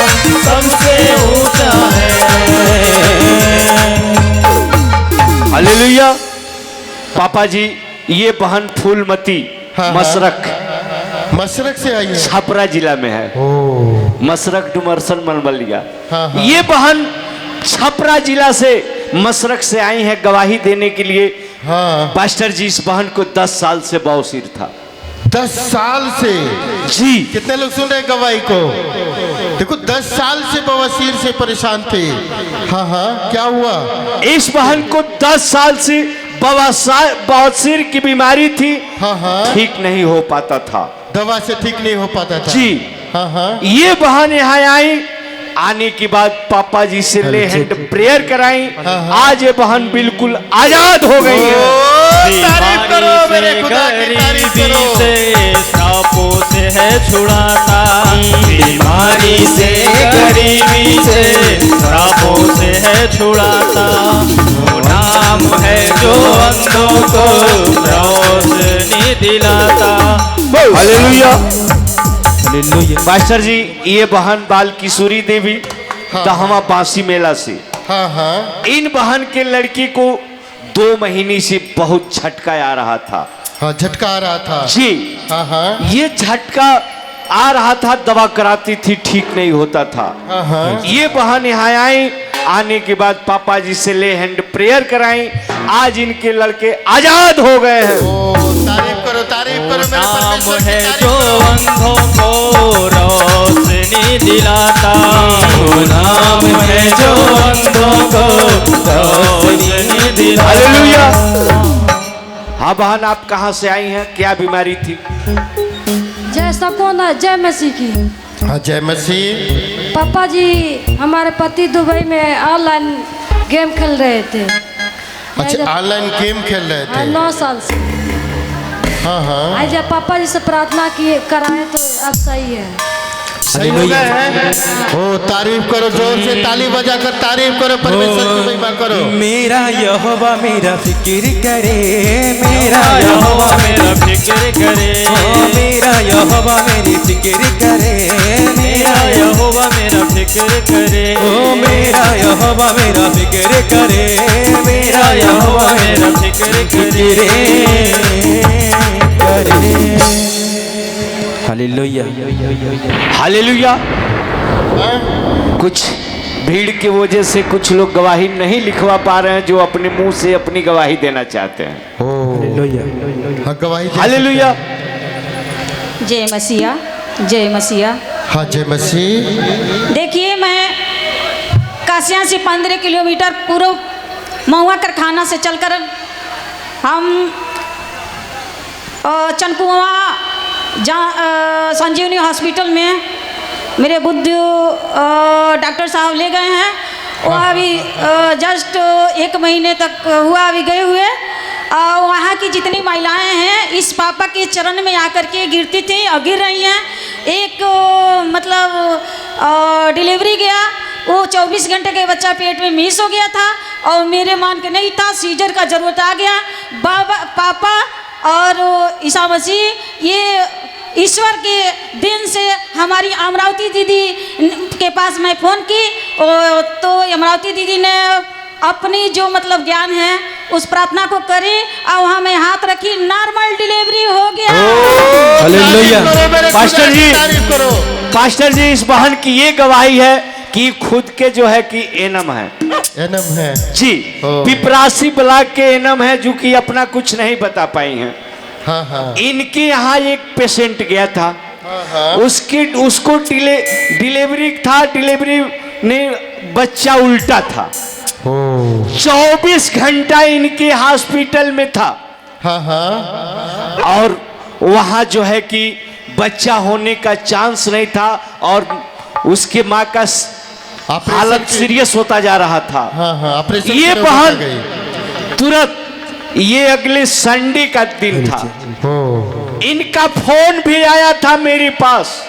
R: सबसे ऊंचा है।
B: हालेलुया। पापा जी, ये बहन फूलमती
P: मसरक से आई है,
B: छपरा जिला में है। मसरक डुमरसन मनबलिया।
P: हाँ।
B: ये बहन छपरा जिला से मसरक से आई है गवाही देने के लिए।
P: हाँ।
B: पास्टर जी, इस बहन को 10 साल से बवासीर था।
P: 10 साल से?
B: जी।
P: कितने लोग सुन रहे हैं गवाही को? देखो 10 साल से बवासीर से परेशान थे। हाँ हाँ। क्या हुआ?
B: इस बहन को 10 साल से बवासीर की बीमारी थी।
P: हाँ हाँ।
B: ठीक नहीं हो पाता था,
P: दवा से ठीक नहीं हो पाता था
B: जी।
P: हाँ हाँ।
B: ये बहन यहाँ आई। आने के बाद पापा जी से ले हैंड प्रेयर कराई। आज ये बहन बिल्कुल आजाद हो गई है।
P: तारीफ करो मेरे खुदा की, तारीफ करो।
R: से सांपों से है छुड़ाता, बीमारी से गरीबी से सांपों से है छुड़ाता, वो नाम है जो अंधों को रोशनी दिलाता।
B: हालेलुया। मास्टर जी, ये बहन बाल किशोरी देवी दहमा बांसी मेला से।
P: हाँ हाँ।
B: इन बहन के लड़की को 2 महीने से बहुत झटका आ रहा था।
P: हाँ, झटका आ रहा था
B: जी।
P: हाँ हाँ।
B: ये झटका आ रहा था, दवा कराती थी, ठीक नहीं होता था।
P: हाँ हाँ।
B: ये बहन यहाँ आई। आने के बाद पापा जी से ले हैंड प्रेयर कराई। आज इनके लड़के आजाद हो गए हैं।
P: तारीफ करो, तारीफ करो मेरे
R: नाम है जो अंधों को रोशनी दिलाता, वो नाम है जो अंधों को रोशनी दिलाता।
B: हालेलुया। हाँ बहन, आप कहाँ से आई हैं? क्या बीमारी थी?
J: जय सपोना, जय मसीह की।
P: हाँ, जय मसीह।
J: पापा जी, हमारे पति दुबई में ऑनलाइन गेम खेल रहे थे।
P: अच्छा, ऑनलाइन गेम खेल रहे थे?
J: 9 साल से।
P: हाँ हाँ।
J: आज जब पापा जी से प्रार्थना किए कराए तो अब सही है।
P: सही हो गए हैं? ओ, तारीफ करो, जोर से ताली बजाकर तारीफ करो, परमेश्वर की महिमा करो।
D: मेरा यहोवा मेरा फिक्र करे, मेरा यहोवा
R: मेरा फिक्र करे,
D: मेरा यहोवा मेरी फिक्र करे, मेरा यहोवा मेरा फिक्र करे, ओ मेरा यहोवा मेरा फिक्र करे, मेरा यहोवा मेरा फिक्र करे। Hallelujah
B: hallelujah. कुछ भीड़ की वजह से कुछ लोग गवाही नहीं लिखवा पा रहे हैं जो अपने मुंह से अपनी गवाही देना चाहते हैं।
P: हाँ, गवाही
B: हालेलुया।
S: जय मसीहा, जय मसीहा।
P: हाँ, जय मसीह।
S: देखिए, मैं कासिया से 15 किलोमीटर पूर्व महुआ कारखाना से चलकर हम चनकुआ संजीवनी हॉस्पिटल में मेरे बुद्ध डॉक्टर साहब ले गए हैं। वो अभी जस्ट 1 महीने तक हुआ अभी गए हुए। वहाँ की जितनी महिलाएं हैं इस पापा के चरण में आकर के गिरती थी और गिर रही हैं। एक मतलब डिलीवरी गया, वो 24 घंटे का बच्चा पेट में मिस हो गया था और मेरे मान के नहीं था, सीजर का जरूरत आ गया। पापा और ईसा मसीह, ये ईश्वर के दिन से हमारी अमरावती दीदी के पास मैं फ़ोन की तो अमरावती दीदी ने अपनी जो मतलब ज्ञान है उस प्रार्थना को करी और वहाँ मैं हाथ रखी, नॉर्मल डिलीवरी हो गया।
B: हालेलुया। पास्टर जी इस बहन की ये गवाही है कि खुद के जो है कि एनम है,
P: एनम है
B: जी, पिपरासी ब्लॉक के एनम है जो कि अपना कुछ नहीं बता पाई हैं।
P: हाँ हाँ।
B: इनके यहाँ एक पेशेंट गया था, उसको डिलीवरी था, डिलीवरी ने बच्चा उल्टा था। 24 घंटा इनके हॉस्पिटल में था।
P: हाँ हाँ।
B: और वहाँ जो है कि बच्चा होने का चांस नहीं था और उसके माँ का हालत सीरियस होता जा रहा था।
P: हाँ हाँ।
B: ये बहन तुरंत, ये अगले संडे का दिन था, इनका फोन भी आया था मेरे पास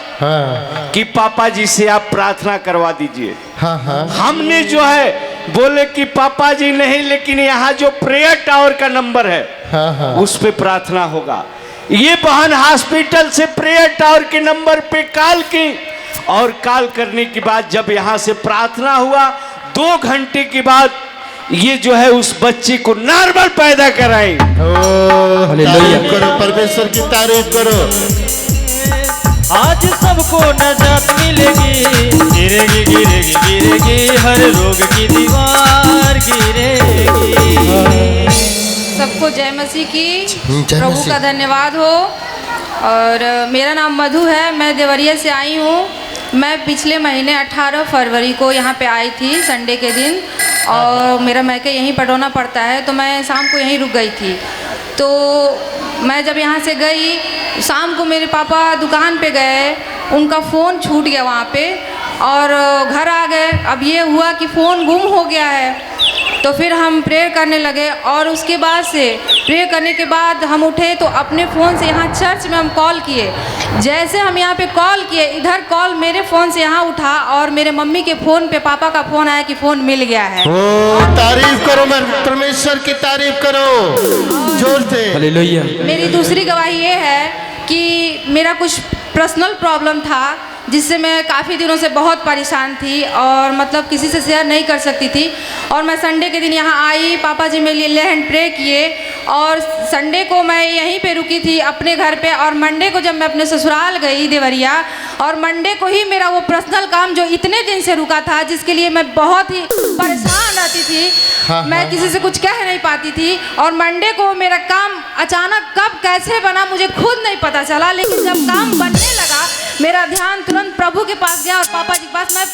B: कि पापा जी से आप प्रार्थना करवा दीजिए।
P: हाँ हाँ।
B: हमने जो है बोले कि पापा जी नहीं, लेकिन यहाँ जो प्रेयर टावर का नंबर है
P: हाँ हाँ,
B: उस पे प्रार्थना होगा। ये बहन हॉस्पिटल से प्रेयर टावर के नंबर पे कॉल की और कॉल करने के बाद जब यहाँ से प्रार्थना हुआ 2 घंटे के बाद ये जो है उस बच्चे को नॉर्मल पैदा कराई।
P: तारीफ करो, परमेश्वर की तारीफ करो।
D: आज सबको नजात मिलेगी, गिरेगी गिरेगी गिरेगी, हर रोग की दीवार गिरेगी।
C: सबको जय मसीह की,
P: जय
C: प्रभु
P: मसीह।
C: का धन्यवाद हो। और मेरा नाम मधु है, मैं देवरिया से आई हूँ। मैं पिछले महीने 18 फरवरी को यहाँ पे आई थी संडे के दिन, और मेरा मैके यहीं पटौना पड़ता है, तो मैं शाम को यहीं रुक गई थी। तो मैं जब यहाँ से गई, शाम को मेरे पापा दुकान पे गए, उनका फ़ोन छूट गया वहाँ पे, और घर आ गए। अब ये हुआ कि फ़ोन गुम हो गया है। तो फिर हम प्रेयर करने लगे, और उसके बाद से प्रेयर करने के बाद हम उठे तो अपने फ़ोन से यहाँ चर्च में हम कॉल किए। जैसे हम यहाँ पे कॉल किए, इधर कॉल मेरे फ़ोन से यहाँ उठा और मेरे मम्मी के फ़ोन पे पापा का फ़ोन आया कि फ़ोन मिल गया है।
P: तारीफ करो, परमेश्वर की तारीफ करो जोर से।
D: हालेलुया।
C: मेरी दूसरी गवाही ये है कि मेरा कुछ पर्सनल प्रॉब्लम था जिससे मैं काफ़ी दिनों से बहुत परेशान थी और मतलब किसी से शेयर नहीं कर सकती थी। और मैं संडे के दिन यहाँ आई, पापा जी मेरे लिए ले हैंड प्रे किए, और संडे को मैं यहीं पे रुकी थी अपने घर पे। और मंडे को जब मैं अपने ससुराल गई देवरिया, और मंडे को ही मेरा वो पर्सनल काम जो इतने दिन से रुका था, जिसके लिए मैं बहुत ही परेशान रहती थी, मैं किसी से कुछ कह नहीं पाती थी। और मंडे को मेरा काम अचानक कब कैसे बना मुझे खुद नहीं पता चला, लेकिन जब काम बनने लगा मेरा ध्यान तुरंत प्रभु के पास गया और पापा जी के पास। मैं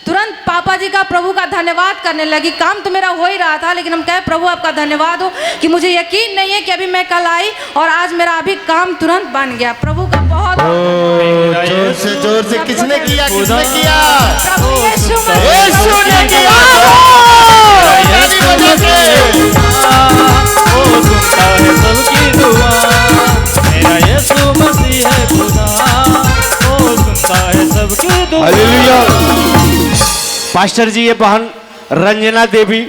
C: तुरंत पापा जी का, प्रभु का धन्यवाद करने लगी। काम तो मेरा हो ही रहा था, लेकिन हम कहे प्रभु आपका धन्यवाद हो कि मुझे यकीन नहीं है कि अभी मैं कल आई और आज मेरा अभी काम तुरंत बन गया। प्रभु का बहुत
P: जोर से किसने किया, किसने किया?
C: प्रभु यीशु
P: यीशु ने किया।
D: वो सुनता है सबकी दुआ, मेरा यीशु मसीह है खुदा, वो सुनता है सबकी दुआ।
B: हालेलुया। पास्टर जी, ये बहन रंजना देवी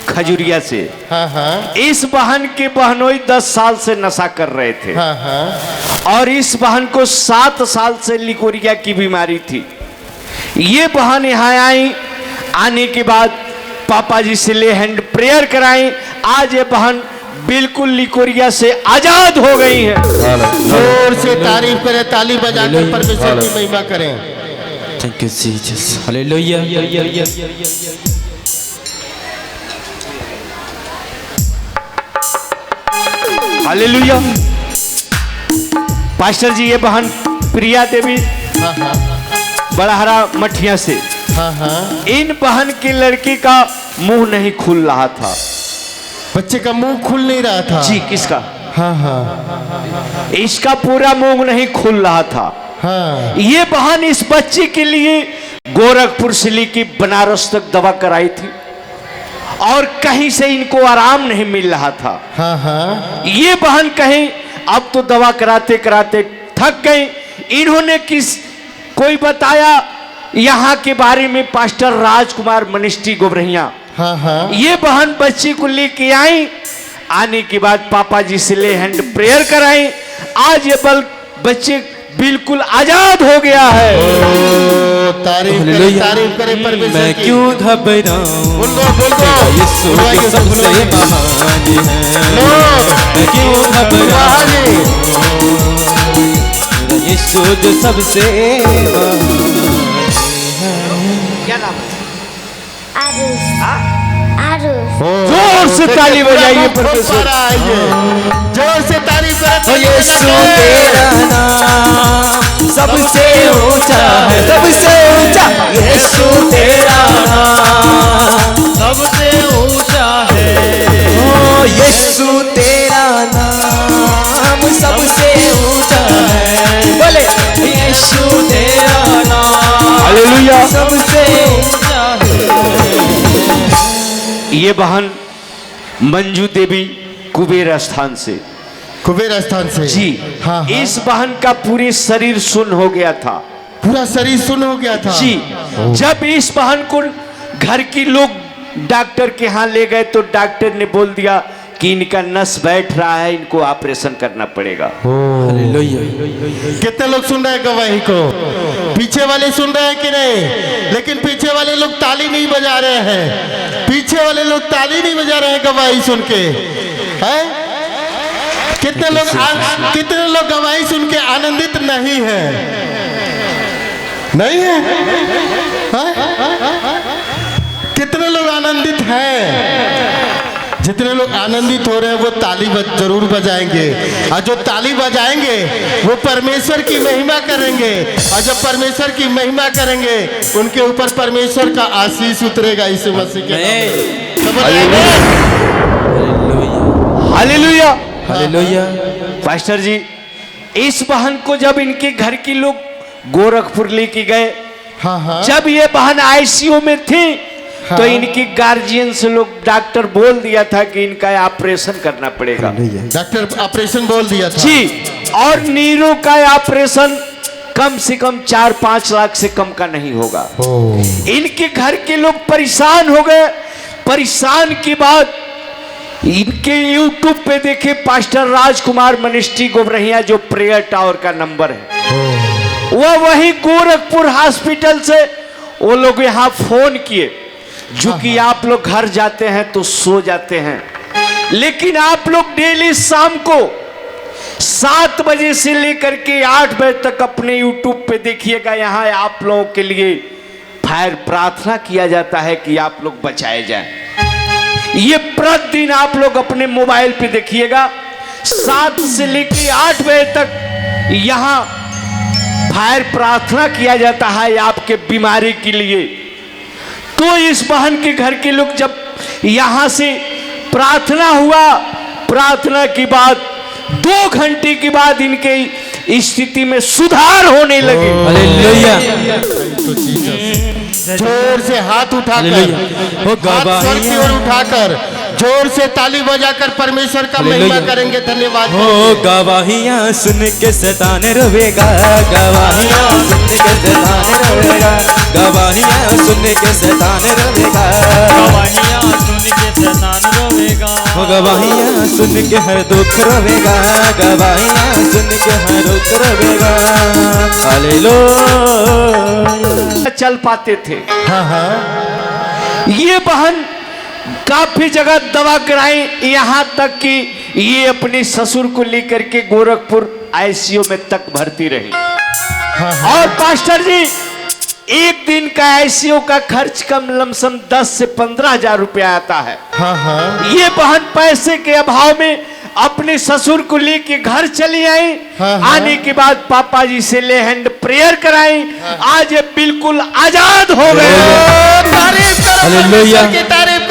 B: खजुरिया से,
P: हाँ हाँ,
B: इस बहन के बहनोई 10 साल से नशा कर रहे थे।
P: हाँ हाँ,
B: और इस बहन को 7 साल से लिकोरिया की बीमारी थी। ये बहन यहाँ आई, आने के बाद पापा जी से ले हैंड प्रेयर कराई। आज ये बहन बिल्कुल लिकोरिया से आजाद हो गई है।
P: जोर से तारीफ करें, ताली बजाकर परमेश्वर की महिमा करें।
D: Thank you Jesus, hallelujah.
B: Hallelujah. Pastor ji, ये बहन प्रिया देवी बड़हरा मठिया से, इन बहन के लड़के का मुंह नहीं खुल रहा था।
P: बच्चे का मुंह खुल नहीं रहा था
B: जी। किसका?
P: हाँ हाँ,
B: इसका पूरा मुंह नहीं खुल रहा था।
P: हाँ।
B: ये बहन इस बच्चे के लिए गोरखपुर से लेकर बनारस तक दवा कराई थी और कहीं से इनको आराम नहीं मिल रहा था।
P: हाँ हाँ।
B: ये बहन कहीं अब तो दवा कराते कराते थक गई। इन्होंने कोई बताया यहाँ के बारे में, पास्टर राजकुमार मिनिस्ट्री गोबरहिया।
P: हाँ हाँ।
B: ये बहन बच्ची को लेके आई, आने के बाद पापा जी से ले हैंड प्रेयर कराई। आज ये बच्चे बिल्कुल आजाद हो गया है।
P: तारीफ करे परमेश्वर
D: मैं
P: की।
D: क्यों घबराऊं, यीशु के सबसे महान है। मैं क्यों घबराऊं, यीशु जो सबसे महान है।
B: क्या नाम?
P: जोर
B: से ताली बजाइए परमेश्वर।
P: जोर से तारीफ करें।
D: यीशु तेरा नाम सबसे ऊंचा है, सबसे ऊंचा। यीशु तेरा नाम सबसे ऊंचा है। ओ यीशु तेरा नाम सबसे ऊंचा है। बोले यीशु तेरा नाम
B: हालेलुया
D: सबसे ऊंचा है।
B: ये बहन मंजू देवी कुबेर स्थान से,
P: कुबेर स्थान से
B: जी।
P: हाँ, हाँ।
B: इस बहन का पूरे शरीर सुन्न हो गया था।
P: पूरा शरीर सुन्न हो गया था
B: जी। जब इस बहन को घर के लोग डॉक्टर के यहाँ ले गए तो डॉक्टर ने बोल दिया कि इनका नस बैठ रहा है, इनको ऑपरेशन करना पड़ेगा।
P: कितने लोग सुन रहे हैं गवाही को? पीछे वाले सुन रहे हैं कि नहीं? लेकिन पीछे वाले लोग ताली नहीं बजा रहे हैं। पीछे वाले लोग ताली नहीं बजा रहे हैं गवाही सुन के, हैं? कितने लोग गवाही सुन के आनंदित नहीं है? नहीं है, कितने लोग आनंदित हैं? जितने लोग आनंदित हो रहे हैं वो ताली जरूर बजाएंगे, और जो ताली बजाएंगे वो परमेश्वर की महिमा करेंगे, और जब परमेश्वर की महिमा करेंगे उनके ऊपर परमेश्वर का आशीष उतरेगा यीशु मसीह के नाम।
B: Hallelujah
D: hallelujah.
B: पास्टर जी, इस बहन को जब इनके घर के लोग गोरखपुर लेके गए,
P: हाँ हाँ।
B: जब ये बहन आईसीयू में थी,
P: हाँ।
B: तो इनकी गार्जियन से लोग डॉक्टर बोल दिया था कि इनका ऑपरेशन करना पड़ेगा।
P: डॉक्टर ऑपरेशन बोल दिया था
B: जी। और नीरों का ऑपरेशन कम से कम 4-5 लाख से कम का नहीं होगा। इनके घर के लोग परेशान हो गए। परेशान के बाद इनके YouTube पे देखे पास्टर राजकुमार मिनिस्ट्री गोबरहिया, जो प्रेयर टावर का नंबर है, वो वही गोरखपुर हॉस्पिटल से वो लोग यहाँ फोन किए। जो कि आप लोग घर जाते हैं तो सो जाते हैं, लेकिन आप लोग डेली शाम को 7 बजे से लेकर के 8 बजे तक अपने YouTube पे देखिएगा। यहाँ आप लोगों के लिए फायर प्रार्थना किया जाता है कि आप लोग बचाए जाएं। ये प्रतिदिन आप लोग अपने मोबाइल पे देखिएगा। 7 से लेकर 8 बजे तक यहाँ फायर प्रार्थना किया जाता है आपके बीमारी के लिए। तो इस बहन के घर के लोग जब यहाँ से प्रार्थना हुआ, प्रार्थना के बाद 2 घंटे के बाद इनके स्थिति में सुधार होने लगे।
D: हालेलुया।
P: जोर से हाथ उठाकर, हाथ स्वर की ओर उठाकर जोर से ताली बजाकर परमेश्वर का महिमा करेंगे। धन्यवाद।
D: हो गवाहियाँ सुन के शैतान रोवेगा, गवाहियाँ सुन के शैतान रोवेगा, गवाहियाँ सुन के शैतान रोवेगा, गवाहियाँ सुन के शैतान रोवेगा, गवाहियाँ सुन के हर दुख रोवेगा, गवाहियाँ सुन के हर दुख रोवेगा। हालेलुया।
B: चल पाते थे।
P: हाँ हाँ।
B: ये बहन काफी जगह दवा कराई, यहाँ तक कि ये अपने ससुर को लेकर के गोरखपुर आईसीयू में तक भर्ती रही। और पास्टर जी, एक दिन का आईसीयू का खर्च कम लमसम 10 से 15 हजार रुपया आता है।
P: हाँ हाँ।
B: ये बहन पैसे के अभाव में अपने ससुर को लेके घर चली आई। आने के बाद पापा जी से ले हैंड प्रेयर कराई। आज ये बिल्कुल आजाद हो गए।
P: तारीफ करो,
D: हालेलुया।
P: की तारीफ